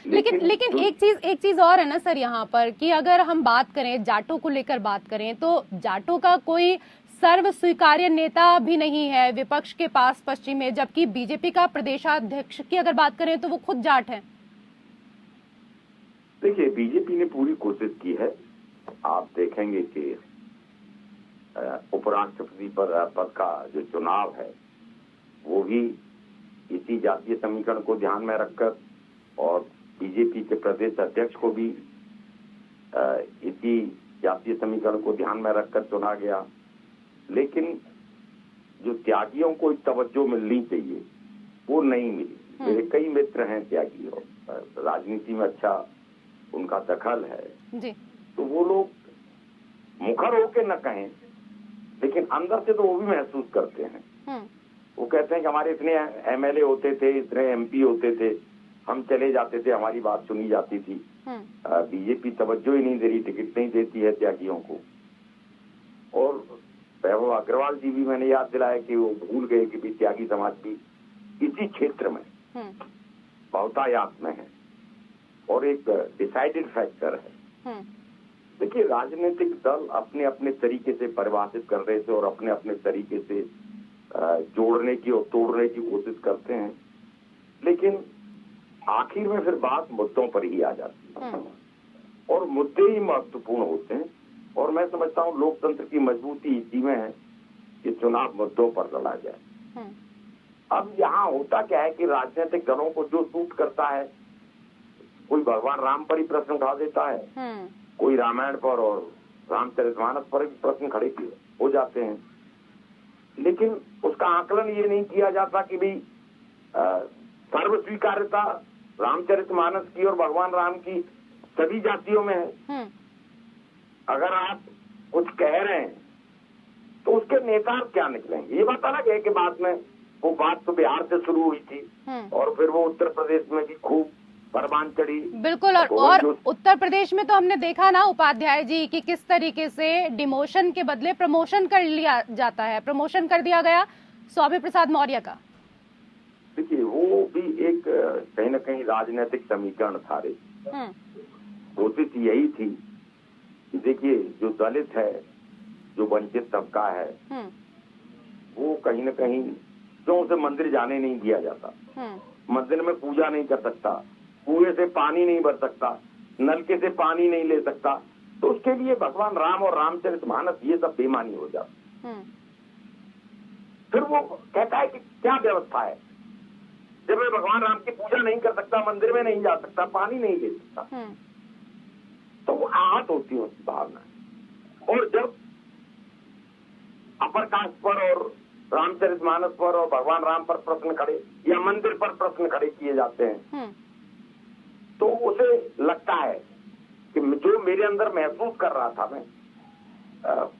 लेकिन एक चीज और है ना सर यहाँ पर, कि अगर हम बात करें जाटों को लेकर बात करें, तो जाटों का कोई सर्व स्वीकार्य नेता भी नहीं है विपक्ष के पास पश्चिम में, जबकि बीजेपी का प्रदेशाध्यक्ष की अगर बात करें तो वो खुद जाट है। देखिए, बीजेपी ने पूरी कोशिश की है। आप देखेंगे कि उपराष्ट्रपति पद का जो चुनाव है वो भी इसी जातीय समीकरण को ध्यान में रखकर, और बीजेपी के प्रदेश अध्यक्ष को भी इसी जातीय समीकरण को ध्यान में रखकर चुना गया। लेकिन जो त्यागियों को तवज्जो मिलनी चाहिए वो नहीं मिली। मेरे कई मित्र हैं त्यागी और राजनीति में अच्छा उनका दखल है जी। तो वो लोग मुखर होके न कहें, लेकिन अंदर से तो वो भी महसूस करते हैं। वो कहते हैं कि हमारे इतने एमएलए होते थे, इतने एमपी होते थे, हम चले जाते थे, हमारी बात सुनी जाती थी। बीजेपी तवज्जो ही नहीं दे रही, टिकट नहीं देती है त्यागियों को। और वैभव अग्रवाल जी भी मैंने याद दिलाया कि वो भूल गए कि भी त्यागी समाज भी इसी क्षेत्र में बहुतायात में है और एक डिसाइडेड फैक्टर है। देखिए, राजनीतिक दल अपने अपने तरीके से परिभाषित कर रहे थे और अपने अपने तरीके से जोड़ने की और तोड़ने की कोशिश करते हैं, लेकिन आखिर में फिर बात मुद्दों पर ही आ जाती है और मुद्दे ही महत्वपूर्ण होते हैं। और मैं समझता हूँ लोकतंत्र की मजबूती इसी में है कि चुनाव मुद्दों पर लड़ा जाए। अब यहाँ होता क्या है कि राजनीतिक दलों को जो सूट करता है, कोई भगवान राम पर ही प्रश्न उठा देता है, कोई रामायण पर और रामचरितमानस पर भी प्रश्न खड़े हो जाते हैं, लेकिन उसका आकलन ये नहीं किया जाता कि भाई सर्व स्वीकार्यता रामचरितमानस की और भगवान राम की सभी जातियों में है। अगर आप कुछ कह रहे हैं तो उसके नेता क्या निकलेंगे? ये बात अलग है कि बाद में वो बात तो बिहार से शुरू हुई थी और फिर वो उत्तर प्रदेश में भी खूब परवान चढ़ी। बिल्कुल। और उत्तर प्रदेश में तो हमने देखा ना उपाध्याय जी कि किस तरीके से डिमोशन के बदले प्रमोशन कर लिया जाता है, प्रमोशन कर दिया गया स्वामी प्रसाद मौर्य का। देखिए, वो भी एक कहीं न कहीं राजनीतिक समीकरण था रे। कोशिश यही थी कि देखिए, जो दलित है, जो वंचित तबका है, वो कहीं न कहीं क्यों उसे मंदिर जाने नहीं दिया जाता, मंदिर में पूजा नहीं कर सकता, कुएं से पानी नहीं भर सकता, नलके से पानी नहीं ले सकता, तो उसके लिए भगवान राम और रामचरितमानस ये सब बेमानी हो जाता। फिर वो कहता है कि क्या व्यवस्था है, जब मैं भगवान राम की पूजा नहीं कर सकता, मंदिर में नहीं जा सकता, पानी नहीं ले सकता, तो वो आहत होती है उसकी भावना। और जब अपर कास्ट पर और रामचरितमानस पर और भगवान राम पर प्रश्न खड़े या मंदिर पर प्रश्न खड़े किए जाते हैं, तो उसे लगता है कि जो मेरे अंदर महसूस कर रहा था मैं,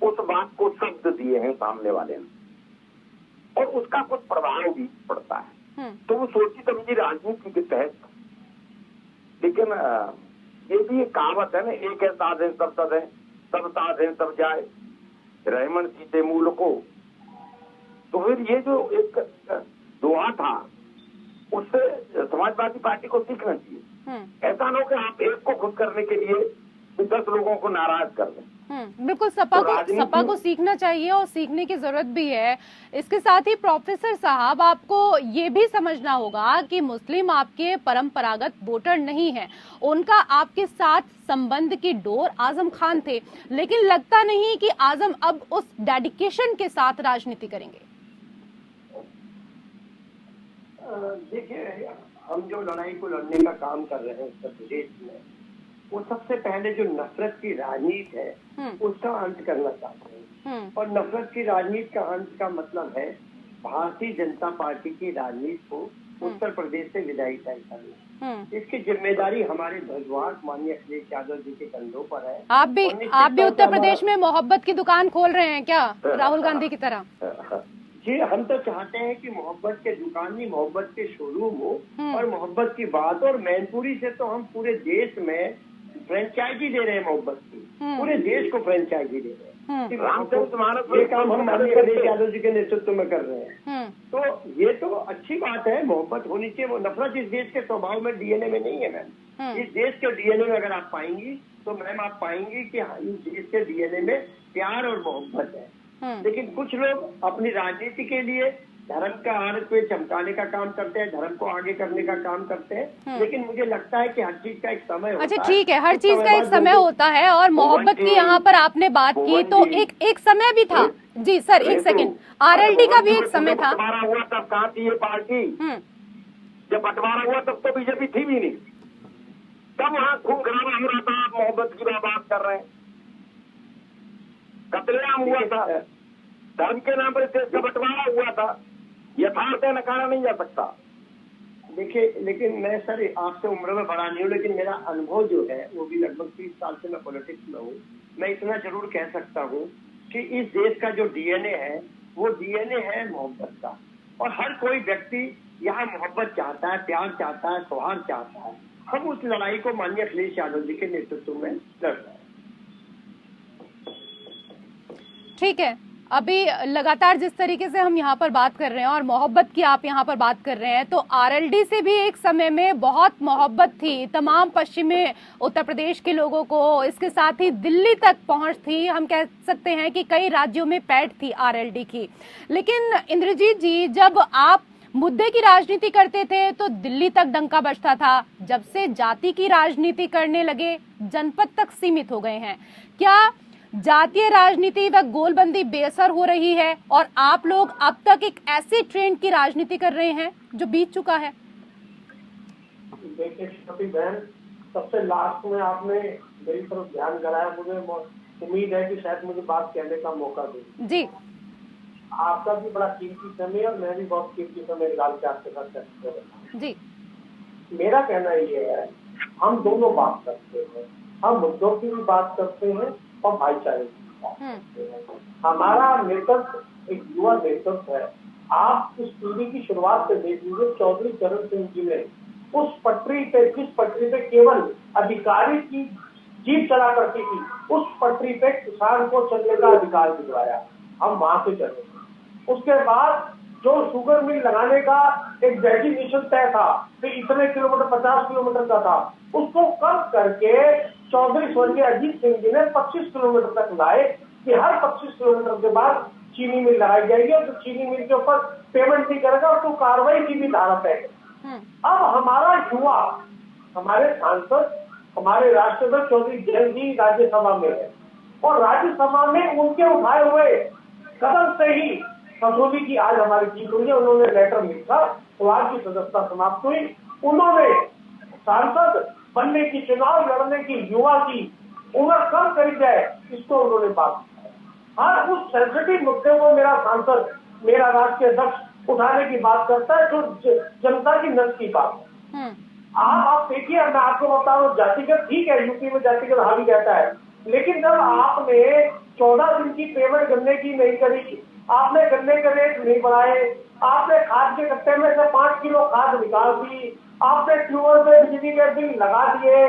उस बात को शब्द दिए हैं सामने वाले ने और उसका कुछ प्रभाव भी पड़ता है। तो वो सोची समझी राजनीति के तहत, लेकिन ये भी एक कहावत है ना, एक है साध है सब सद है, सब साध है सब जाए, रहमन सीते मूल को। तो फिर ये जो एक दोहा था, उससे समाजवादी पार्टी को सीखना चाहिए। ऐसा ना हो कि आप एक को खुद करने के लिए 10 लोगों को नाराज कर दें। बिल्कुल, सपा को सीखना चाहिए और सीखने की जरूरत भी है। इसके साथ ही प्रोफेसर साहब, आपको ये भी समझना होगा कि मुस्लिम आपके परंपरागत वोटर नहीं है, उनका आपके साथ संबंध की डोर आजम खान थे, लेकिन लगता नहीं कि आजम अब उस डेडिकेशन के साथ राजनीति करेंगे। देखिए, हम जो लड़ाई को लड़ने का काम कर रहे हैं उत्तर प्रदेश में, वो सबसे पहले जो नफरत की राजनीति है उसका अंत करना चाहते हैं। और नफरत की राजनीति का अंत का मतलब है भारतीय जनता पार्टी की राजनीति को उत्तर प्रदेश से विदाई तय करना। इसकी जिम्मेदारी हमारे ध्वजवाहक माननीय अखिलेश यादव जी के कंधों पर है। आप भी उत्तर प्रदेश में मोहब्बत की दुकान खोल रहे हैं क्या, राहुल गांधी की तरह? जी, हम तो चाहते हैं कि मोहब्बत के दुकान नहीं, मोहब्बत के शोरूम हो और मोहब्बत की बात। और मैनपुरी से तो हम पूरे देश में फ्रेंचाइजी दे रहे हैं मोहब्बत की, पूरे देश को फ्रेंचाइजी दे रहे हैं। ये काम हम माननीय अखिलेश यादव जी के नेतृत्व में कर रहे हैं। तो ये तो अच्छी बात है, मोहब्बत होनी चाहिए। वो नफरत इस देश के स्वभाव में, डीएनए में नहीं है मैम। इस देश के डीएनए में अगर आप पाएंगी तो मैम आप पाएंगी कि इस देश के डीएनए में प्यार और मोहब्बत है। लेकिन कुछ लोग अपनी राजनीति के लिए धर्म का आड़ पे चमकाने का काम करते हैं, धर्म को आगे करने का काम करते हैं। लेकिन मुझे लगता है कि हर चीज का एक समय होता है। अच्छा, ठीक है, हर चीज का एक समय होता है। और मोहब्बत की यहाँ पर आपने बात की तो एक समय भी था। जी सर, एक सेकंड, आरएलडी का भी एक समय था। बंटवारा हुआ तब कहाँ थी ये पार्टी? जब बंटवारा हुआ तब तो बीजेपी थी भी नहीं, तब वहाँ खून खराबा हो रहा था। आप मोहब्बत की बात कर रहे हैं, कत्लेआम हुआ था, धर्म के नाम पर देश का बंटवारा हुआ था। यथार्थ है, नकारा नहीं जा सकता। देखिए, लेकिन मैं सर आपसे उम्र में बड़ा नहीं हूँ, लेकिन मेरा अनुभव जो है वो भी लगभग 30 साल से मैं पॉलिटिक्स में हूँ। मैं इतना जरूर कह सकता हूँ कि इस देश का जो डीएनए है वो डीएनए है मोहब्बत का। और हर कोई व्यक्ति यहाँ मोहब्बत चाहता है, प्यार चाहता है, सौहार्द चाहता है। हम उस लड़ाई को माननीय अखिलेश यादव जी के नेतृत्व में लड़ रहे हैं। ठीक है, अभी लगातार जिस तरीके से हम यहाँ पर बात कर रहे हैं और मोहब्बत की आप यहाँ पर बात कर रहे हैं, तो आरएलडी से भी एक समय में बहुत मोहब्बत थी तमाम पश्चिमी उत्तर प्रदेश के लोगों को, इसके साथ ही दिल्ली तक पहुंच थी। हम कह सकते हैं कि कई राज्यों में पैठ थी आरएलडी की। लेकिन इंद्रजीत जी, जब आप मुद्दे की राजनीति करते थे तो दिल्ली तक डंका बजता था। जब से जाति की राजनीति करने लगे, जनपद तक सीमित हो गए हैं। क्या जातीय राजनीति व गोलबंदी बेअसर हो रही है और आप लोग अब तक एक ऐसे ट्रेंड की राजनीति कर रहे हैं जो बीत चुका है? देखिए छोटी बहन, सबसे लास्ट में आपने मेरी तरफ ध्यान कराया। मुझे उम्मीद है कि शायद मुझे बात कहने का मौका दे। जी, आपका भी बड़ा कीमती समय और मैं भी बहुत कीमती समय निकाल के आपके साथ चर्चा कर रहा हूं। जी, मेरा कहना ये है, हम दोनों बात करते हैं, हम मुद्दों की भी बात करते हैं और भाईचारे की भी बात करते हैं। हमारा नेतृत्व एक युवा नेतृत्व है। आप इस पीढ़ी की शुरुआत से देख लीजिए, चौधरी चरण सिंह जी ने उस पटरी पे, जिस पटरी पे केवल अधिकारी की जीप चला करती थी, उस पटरी पे किसान को चलने का अधिकार दिलवाया। हम वहां से चले। उसके बाद जो शुगर मिल लगाने का एक डेस्टिनेशन तय था कि इतने किलोमीटर, 50 किलोमीटर का था, उसको कम करके चौधरी स्वर्गीय अजीत सिंह जी ने 25 किलोमीटर तक लाए कि हर 25 किलोमीटर के बाद चीनी मिल लगाई जाएगी और जो चीनी मिल के ऊपर पेमेंट नहीं करेगा उसको कार्रवाई की भी धारा तय। अब हमारा युवा, हमारे सांसद, हमारे राष्ट्रपति चौधरी जैन जी राज्यसभा में है और राज्यसभा में उनके उठाए हुए कदम से ही कसौली की आज हमारी जीत हुई है। उन्होंने लेटर लिखा तो आज की सदस्यता समाप्त हुई। उन्होंने सांसद बनने की, चुनाव लड़ने की युवा की उम्र कम करी जाए, इसको उन्होंने बात किया। हर उस सेंसिटिव मुद्दे को मेरा सांसद, मेरा राष्ट्रीय अध्यक्ष उठाने की बात करता है जो जनता की नस की बात है। आप देखिए, मैं आपको बता रहा हूँ, जातिगत ठीक है, यूपी में जातिगत हावी कहता है, लेकिन जब आपने 14 दिन की पेमेंट गन्ने की नहीं करी, आपने गन्ने के रेट नहीं बढ़ाए, आपने खाद के कट्टे में से 5 किलो खाद निकाल दी, आपने ट्यूबवेल पे बिजली के बिल लगा दिए,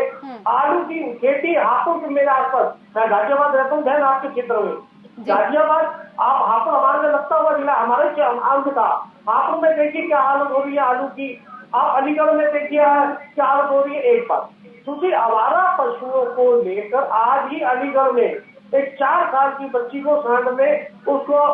आलू की खेती हापुड़ के, मेरे आसपास, मैं गाजियाबाद रहता हूँ बहन, आपके क्षेत्र में गाजियाबाद, आप हापुड़ हमारे में लगता हुआ जिला, हमारे आलू का हापुड़ में देखिए क्या हालत हो रही है आलू की। आप अलीगढ़ में देखिए क्या हालत हो रही है। एक बात, क्योंकि आवारा पशुओं को लेकर आज ही अलीगढ़ में एक 4 साल की बच्ची को सांड में उसको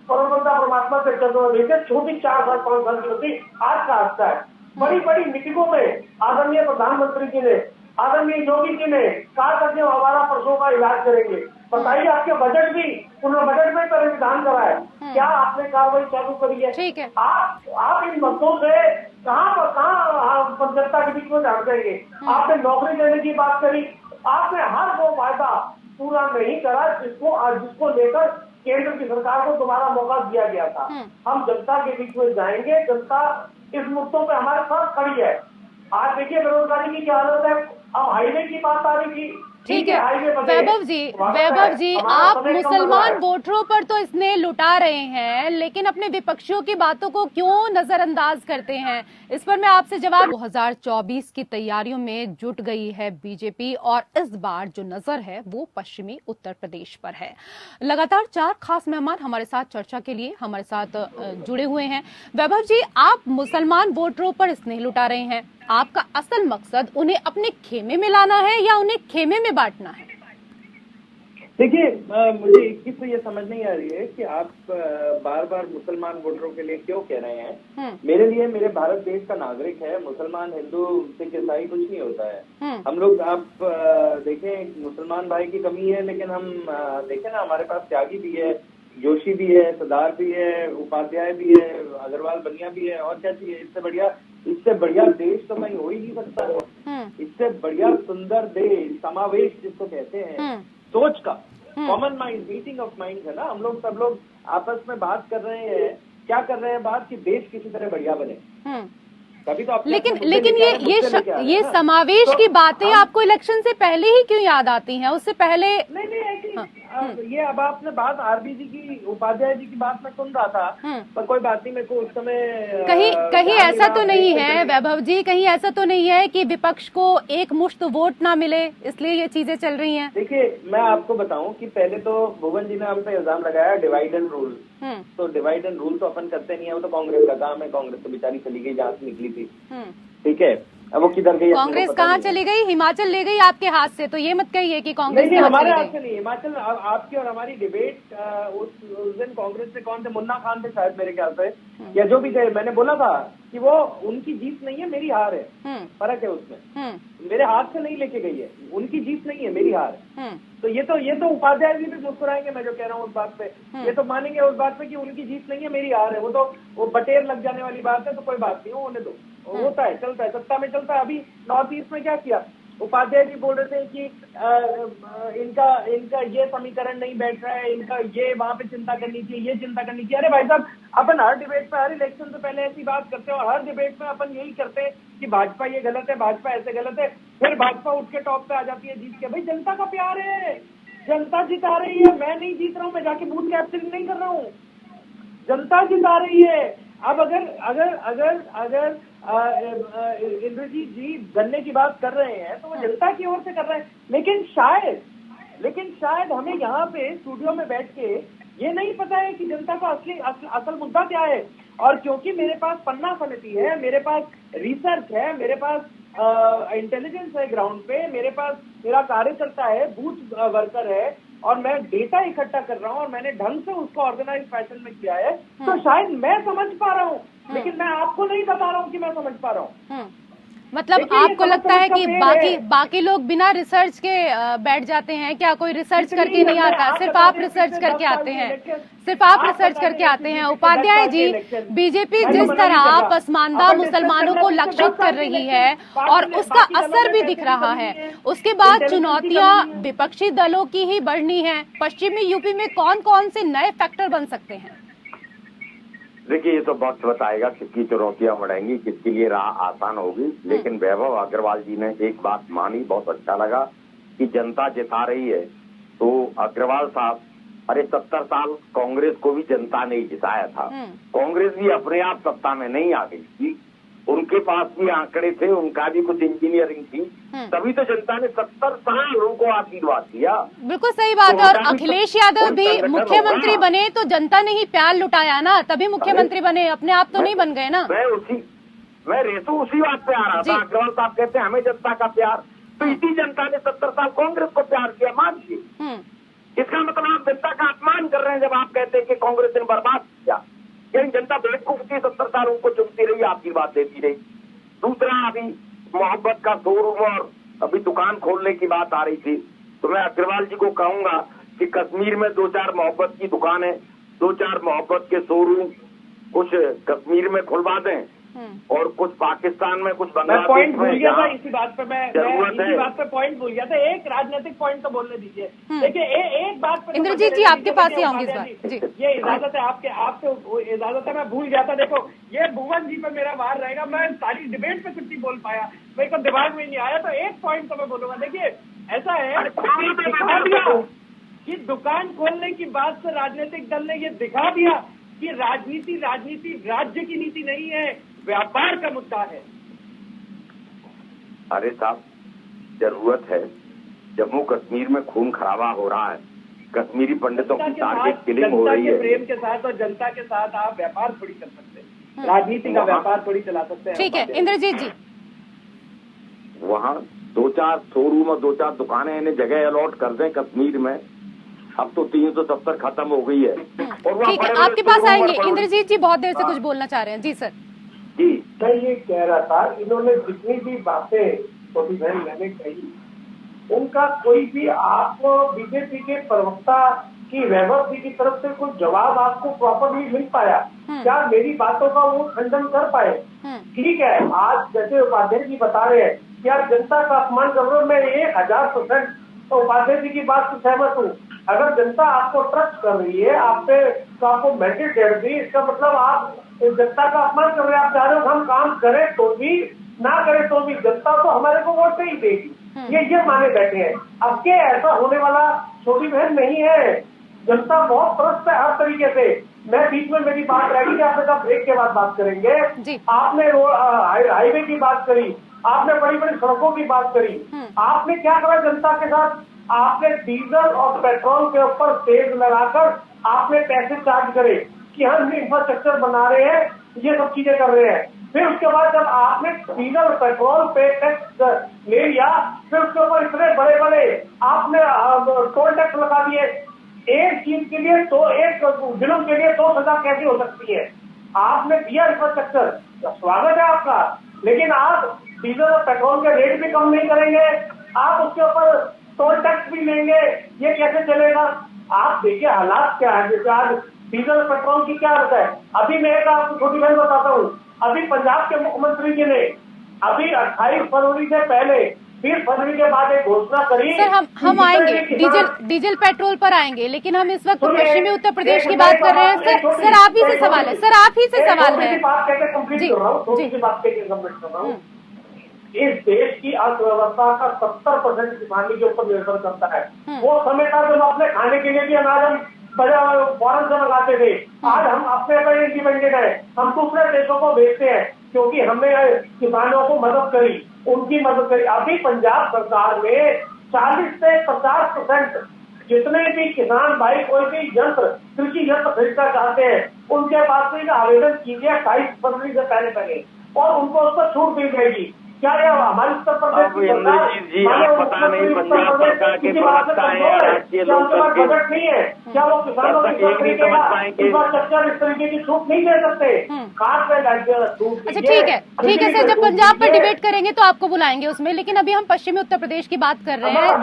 परमपिता परमात्मा से चंद्रमा देते, छोटी 4 साल 5 साल की होती, आज का हादसा है। बड़ी बड़ी मीटिंगों में आदरणीय प्रधानमंत्री जी ने, आदरणीय योगी जी ने कहा करके आवारा पशुओं का इलाज करेंगे। बताइए, आपके बजट भी, उन्होंने बजट में परिधान करा है, क्या आपने कार्रवाई चालू करी है? ठीक है। आप इन मुद्दों से कहाँ जनता के बीच में जान देंगे? आपने नौकरी देने की बात करी, आपने हर वो वायदा पूरा नहीं करा जिसको लेकर केंद्र की सरकार को दोबारा मौका दिया गया था। हम जनता के बीच में जाएंगे, जनता इस मुद्दों पे हमारे साथ खड़ी है। आज देखिए बेरोजगारी की क्या हालत है। अब हाईवे की बात आ रही थी, ठीक है वैभव जी, आप मुसलमान वोटरों पर तो स्नेह लुटा रहे हैं, लेकिन अपने विपक्षियों की बातों को क्यों नजरअंदाज करते हैं? इस पर मैं आपसे जवाब। 2024 की तैयारियों में जुट गई है बीजेपी और इस बार जो नजर है वो पश्चिमी उत्तर प्रदेश पर है। लगातार 4 खास मेहमान हमारे साथ चर्चा के लिए हमारे साथ जुड़े हुए हैं। वैभव जी, आप मुसलमान वोटरों पर स्नेह लुटा रहे हैं, आपका असल मकसद उन्हें अपने खेमे में लाना है या उन्हें खेमे में बांटना है? देखिए, मुझे एक चीज तो ये समझ नहीं आ रही है कि आप बार बार मुसलमान वोटरों के लिए क्यों कह रहे हैं। मेरे लिए, मेरे भारत देश का नागरिक है, मुसलमान, हिंदू, सिख, ईसाई कुछ नहीं होता है। हम लोग, आप देखें, मुसलमान भाई की कमी है, लेकिन हम देखें ना, हमारे पास त्यागी भी है, जोशी भी है, सरदार भी है, उपाध्याय भी है, अग्रवाल बनिया भी है, और क्या चाहिए? इससे बढ़िया देश तो कहीं हो ही नहीं सकता है। इससे बढ़िया सुंदर देश, समावेश जिसको कहते हैं, सोच का, common mind, meeting of mind है ना। हम लोग सब लोग आपस में बात कर रहे हैं, क्या कर रहे हैं बात, कि देश किसी तरह बढ़िया बने। तभी तो लेकिन ये समावेश की बातें आपको इलेक्शन से पहले ही क्यों याद आती हैं? उससे पहले नहीं ये अब आपने बात आरबीजी की, उपाध्याय जी की बात मैं सुन रहा था, पर कोई बात नहीं, मेरे को उस समय कहीं ऐसा तो नहीं है वैभव जी, कहीं ऐसा तो नहीं है कि विपक्ष को एक मुश्त वोट ना मिले इसलिए ये चीजें चल रही हैं? देखिए मैं आपको बताऊं कि पहले तो भुवन जी ने हम पे इल्जाम लगाया डिवाइड एंड रूल, तो डिवाइड एंड रूल तो अपन करते नहीं है, वो तो कांग्रेस का काम है, कांग्रेस तो बेचारी चली गई जहाँ से निकली थी, ठीक है, अब वो किधर गई? कांग्रेस कहाँ चली गई? हिमाचल ले गई आपके हाथ से, तो ये मत कहिए कि कांग्रेस नहीं हमारे हाथ से नहीं, हिमाचल आपकी और हमारी डिबेट उस दिन कांग्रेस से कौन थे, मुन्ना खान थे शायद मेरे ख्याल से, या जो भी थे, मैंने बोला था कि वो उनकी जीत नहीं है, मेरी हार है, फर्क है उसमें, मेरे हाथ से नहीं लेके गई है, उनकी जीत नहीं है, मेरी हार है। तो ये तो उपाध्याय जी भी मुस्कुराएंगे मैं जो कह रहा हूँ उस बात पे, ये तो मानेंगे उस बात पे कि उनकी जीत नहीं है, मेरी हार है, वो बटेर लग जाने वाली बात है, तो कोई बात नहीं, होने दो, होता है, चलता है, सत्ता में चलता है। अभी नॉर्थ ईस्ट में क्या किया, उपाध्याय जी बोल रहे थे कि इनका ये समीकरण नहीं बैठ रहा है, इनका ये वहां पे चिंता करनी चाहिए, ये चिंता करनी चाहिए। अरे भाई साहब, अपन हर डिबेट पे, हर इलेक्शन से पहले ऐसी बात करते हैं और हर डिबेट में अपन यही करते हैं कि भाजपा ये गलत है, भाजपा ऐसे गलत है, फिर भाजपा उठ के टॉप पे आ जाती है जीत के। भाई जनता का प्यार है, जनता जिता रही है, मैं नहीं जीत रहा हूँ, मैं जाके बूथ कैप्चरिंग नहीं कर रहा हूँ, जनता जिता रही है। अब अगर इंद्रजीत जी गन्ने की बात कर रहे हैं तो वो जनता की ओर से कर रहे हैं, लेकिन शायद हमें यहाँ पे स्टूडियो में बैठ के ये नहीं पता है कि जनता को असल मुद्दा क्या है। और क्योंकि मेरे पास पन्ना समिति है, मेरे पास रिसर्च है, मेरे पास इंटेलिजेंस है ग्राउंड पे, मेरे पास मेरा कार्यकर्ता है, बूथ वर्कर है, और मैं डेटा इकट्ठा कर रहा हूँ और मैंने ढंग से उसको ऑर्गेनाइज फैशन में किया है, तो शायद मैं समझ पा रहा हूँ, लेकिन मैं आपको नहीं बता रहा हूँ कि मैं समझ पा रहा हूँ। मतलब आपको लगता है कि बाकी लोग बिना रिसर्च के बैठ जाते हैं क्या? कोई रिसर्च करके नहीं आता, सिर्फ आप रिसर्च करके आते हैं, सिर्फ आप रिसर्च करके आते हैं। उपाध्याय जी, बीजेपी जिस तरह पसमानदा मुसलमानों को लक्षित कर रही है और उसका असर भी दिख रहा है, उसके बाद चुनौतियां विपक्षी दलों की ही बढ़नी है। पश्चिमी यूपी में कौन कौन से नए फैक्टर बन सकते हैं? देखिए, ये तो वक्त बताएगा किसकी चुनौतियां बढ़ेंगी, किसके लिए राह आसान होगी, लेकिन वैभव अग्रवाल जी ने एक बात मानी, बहुत अच्छा लगा कि जनता जिता रही है। तो अग्रवाल साहब, अरे 70 साल कांग्रेस को भी जनता ने जिताया था, कांग्रेस भी अपने आप सत्ता में नहीं आ गई थी, उनके पास भी आंकड़े थे, उनका भी कुछ इंजीनियरिंग थी, तभी तो जनता ने 70 साल उनको आशीर्वाद दिया। बिल्कुल सही बात है। और अखिलेश यादव भी मुख्यमंत्री बने तो जनता ने ही प्यार लुटाया ना, तभी मुख्यमंत्री बने, अपने आप तो नहीं बन गए ना। मैं रेतु उसी बात पे आ रहा था। अग्रवाल साहब कहते हैं हमें जनता का प्यार, तो इसी जनता ने 70 साल कांग्रेस को प्यार किया, मान लीजिए। इसका मतलब आप जनता का अपमान कर रहे हैं जब आप कहते हैं कि कांग्रेस ने बर्बाद किया। लेकिन जनता बेवकूफ थी, 70 साल उनको चुनती रही, आशीर्वाद देती रही। दूसरा, अभी मोहब्बत का शोरूम और अभी दुकान खोलने की बात आ रही थी, तो मैं अग्रवाल जी को कहूंगा कि कश्मीर में 2-4 मोहब्बत की दुकानें, 2-4 मोहब्बत के शोरूम कुछ कश्मीर में खुलवा दें और कुछ पाकिस्तान में, कुछ बांग्लादेश में। पॉइंट भूल गया था इसी बात पे, मैं इसी बात पे पॉइंट भूल गया था। एक राजनीतिक पॉइंट तो बोलने दीजिए। देखिए एक बात पे इंद्रजीत जी आपके पास ही आऊंगी इस बार जी। ये इजाजत है आपसे इजाजत है, मैं भूल गया था। देखो, ये भुवन जी पे मेरा वार रहेगा, मैं सारी डिबेट पे कुछ नहीं बोल पाया, मेरे को दिमाग में नहीं आया, तो एक पॉइंट तो मैं बोलूंगा। देखिए ऐसा है, दिखा दिया कि दुकान खोलने की बात से राजनीतिक दल ने ये दिखा दिया कि राजनीति राज्य की नीति नहीं है, व्यापार का मुद्दा है। अरे साहब, जरूरत है, जम्मू कश्मीर में खून खराबा हो रहा है, कश्मीरी पंडितों की टारगेट किलिंग हो रही है। प्रेम के साथ और जनता के साथ आप व्यापार थोड़ी कर सकते हैं, राजनीति का व्यापार थोड़ी चला सकते हैं। ठीक है इंद्रजीत जी, वहाँ 2-4 शोरूम और 2-4 दुकानें इन्हें जगह अलॉट कर दें कश्मीर में। अब तो 370 खत्म हो गई है। और ठीक है, आपके पास आएंगे। इंद्रजीत जी बहुत देर से कुछ बोलना चाह रहे हैं। जी सर। जी, मैं ये कह रहा था, इन्होंने जितनी भी बातें छोटी बहन मैंने कही, उनका कोई भी आपको बीजेपी के प्रवक्ता की वैभव जी की तरफ से कोई जवाब आपको प्रॉपरली मिल पाया क्या? मेरी बातों का वो खंडन कर पाए? ठीक है, आज जैसे उपाध्याय जी बता रहे हैं कि यार जनता का अपमान कर रहे हो, मैं 1000% तो उपाध्याय जी की बात से सहमत हूँ। अगर जनता आपको ट्रस्ट कर रही है, आप पे तो आपको मैंडेट दे रही है, इसका मतलब आप जनता का अपमान कर रहे हैं। आप चाह रहे हो हम काम करें तो भी, ना करें तो भी जनता तो हमारे को वोट नहीं देगी, ये माने बैठे हैं। अब के ऐसा होने वाला छोटी बहन नहीं है। जनता बहुत त्रस्त है हर तरीके से। मैं बीच में मेरी बात रहेगी, आपने कहा ब्रेक के बाद बात करेंगे। आपने हाईवे की बात करी, आपने बड़ी बड़ी सड़कों की बात करी, आपने क्या करा जनता के साथ? आपने डीजल और पेट्रोल के ऊपर तेज लगाकर आपने पैसे चार्ज करे कि हम इंफ्रास्ट्रक्चर बना रहे हैं, ये सब चीजें कर रहे हैं। फिर उसके बाद जब आपने डीजल और पेट्रोल पे टैक्स ले लिया, फिर उसके ऊपर इतने बड़े बड़े आपने टोल टैक्स लगा दिए। एक चीज के लिए तो एक जुल्म के लिए 2 सजा कैसी हो सकती है? आपने दिया इंफ्रास्ट्रक्चर, स्वागत है आपका, लेकिन आप डीजल और पेट्रोल के रेट भी कम नहीं करेंगे, आप उसके ऊपर टोल टैक्स भी लेंगे, ये कैसे चलेगा? आप देखिए हालात क्या है। जैसे आज डीजल और पेट्रोल की क्या हालत है। अभी मैं एक आपको छोटी बहन बताता हूँ, अभी पंजाब के मुख्यमंत्री जी ने अभी 28 फरवरी से पहले 20 फरवरी के बाद एक घोषणा करी। सर हम आएंगे डीजल पेट्रोल पर आएंगे, लेकिन हम इस वक्त पश्चिमी उत्तर प्रदेश की बात कर रहे हैं। सर आप ही से सवाल है, सर आप ही से सवाल है। बात कहते कंप्लीट कर रहा हूँ, थोड़ी सी बात कहते कंप्लीट कर रहा हूँ। इस देश की अर्थव्यवस्था का 70% किसानी के ऊपर निर्भर करता है। वो समय था जब अपने खाने के लिए भी अनाज हम फॉरन से मंगाते थे। आज हम अपने पर इंडिपेंडेंट है, हम दूसरे देशों को भेजते हैं क्योंकि हमने किसानों को मदद करी, उनकी मदद करी। अभी पंजाब सरकार में 40 से 50% जितने भी किसान भाई कोई भी यंत्र, कृषि यंत्र खरीदना चाहते हैं, उनके पास से आवेदन कीजिए 28 फरवरी से पहले और उनको उस पर छूट दी जाएगी। क्या हमारे उत्तर प्रदेश की सरकार पता नहीं पंजाब सरकार के प्रवक्ता है, राष्ट्रीय लोकदल के बजट नहीं है, क्या वो किसानों की इंफ्रास्ट्रक्चर इस तरीके की छूट नहीं दे सकते? खास में अच्छा ठीक है सर, जब पंजाब पर डिबेट करेंगे तो आपको बुलाएंगे उसमें, लेकिन अभी हम पश्चिमी उत्तर प्रदेश की बात कर रहे हैं।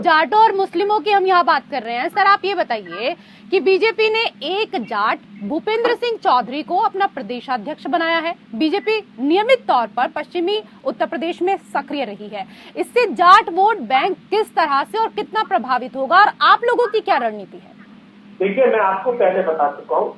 जाटों और मुस्लिमों की हम यहाँ बात कर रहे हैं। सर आप ये बताइए कि बीजेपी ने एक जाट भूपेंद्र सिंह चौधरी को अपना प्रदेशाध्यक्ष बनाया है। बीजेपी नियमित तौर पर पश्चिमी उत्तर प्रदेश में सक्रिय रही है। इससे जाट वोट बैंक किस तरह से और कितना प्रभावित होगा, और आप लोगों की क्या रणनीति है? देखिए मैं आपको पहले बता चुका हूँ,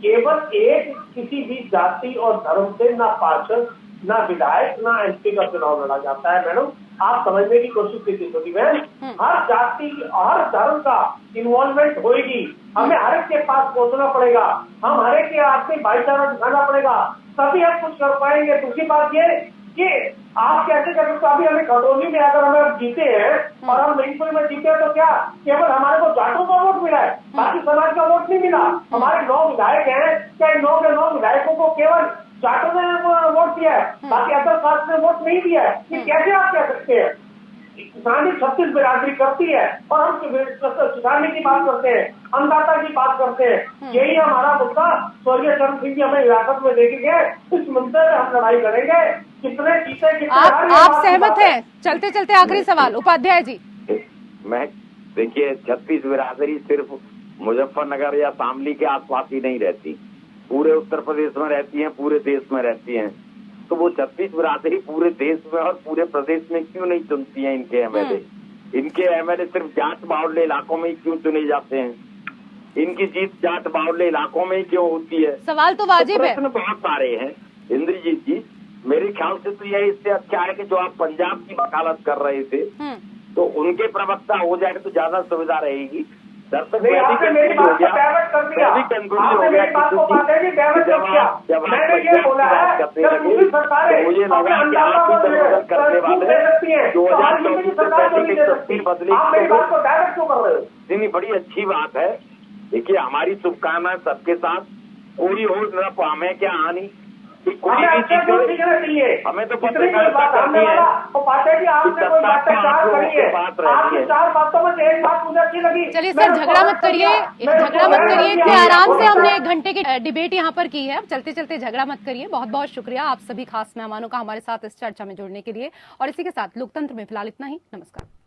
केवल एक किसी भी जाति और धर्म से ना पार्षद, ना विधायक, ना एमपी का चुनाव लड़ा जाता है। मैडम आप समझने की कोशिश कीजिए छोटी बहन, हर जाति हर धर्म का इन्वॉल्वमेंट होगी। हमें हर एक के पास पहुंचना पड़ेगा, हम हर एक के आपसी भाईचारा दिखाना पड़ेगा, तभी हम कुछ कर पाएंगे। दूसरी बात ये कि आप कैसे कर सकते? अभी हमें खटौली में अगर हमें जीते हैं और हम मैनपुरी में जीते हैं तो क्या केवल हमारे को जाटों का वोट मिला है, बाकी समाज का वोट नहीं मिला? हमारे 9 विधायक हैं, क्या इन 9 के 9 विधायकों को केवल जाटों ने वोट दिया है, बाकी अदर कास्ट ने वोट नहीं दिया है? ये कैसे आप कह सकते हैं? किसानी 36 बिरादरी करती है और हम किसानी की बात करते हैं, अन्नदाता की बात करते हैं। यही हमारा मुद्दा स्वर्गीय चरण सिंह जी हमें हिरासत में लेके गए, इस मुद्दे पे हम लड़ाई करेंगे। कितने जीते कितने आप सहमत हैं? चलते चलते आखिरी सवाल उपाध्याय जी। मैं देखिए 36 बिरादरी सिर्फ मुजफ्फरनगर या शामली के आसपास ही नहीं रहती, पूरे उत्तर प्रदेश में रहती हैं, पूरे देश में रहती हैं। तो वो 36 बिरादरी पूरे देश में और पूरे प्रदेश में क्यों नहीं चुनती हैं इनके एमएलए? इनके एमएलए सिर्फ जाट बाहुल्य इलाकों में ही क्यों चुने जाते हैं? इनकी जीत जाट बाहुल्य इलाकों में ही क्यों होती है? सवाल तो वाजिब है। प्रश्न बहुत सारे हैं इंद्रजीत जी। मेरे ख्याल से तो यह इससे अच्छा है कि जो आप पंजाब की वकालत कर रहे थे तो उनके प्रवक्ता हो जाए तो ज्यादा सुविधा रहेगी। दर्शक मेरी बात को डाइवर्ट कर दिया, आपने मेरी बात को डाइवर्ट कर दिया। मैंने ये बोला है जब दूसरी सरकारें मुझे लगा कि आपकी दरअसल करने वाले 2024 आप मेरी बात को डाइवर्ट क्यों कर रहे हो? नहीं, बड़ी अच्छी बात है। देखिए हमारी शुभकामनाएं सबके साथ, कोई हो न हमें क्या हानि, कोई भी चीज हमें तो पत्रकारिता करनी है। चलिए सर झगड़ा मत करिए, इतने आराम से हमने 1 घंटे की डिबेट यहाँ पर की है। चलते चलते झगड़ा मत करिए। बहुत बहुत शुक्रिया आप सभी खास मेहमानों का हमारे साथ इस चर्चा में जुड़ने के लिए। और इसी के साथ लोकतंत्र में फिलहाल इतना ही। नमस्कार।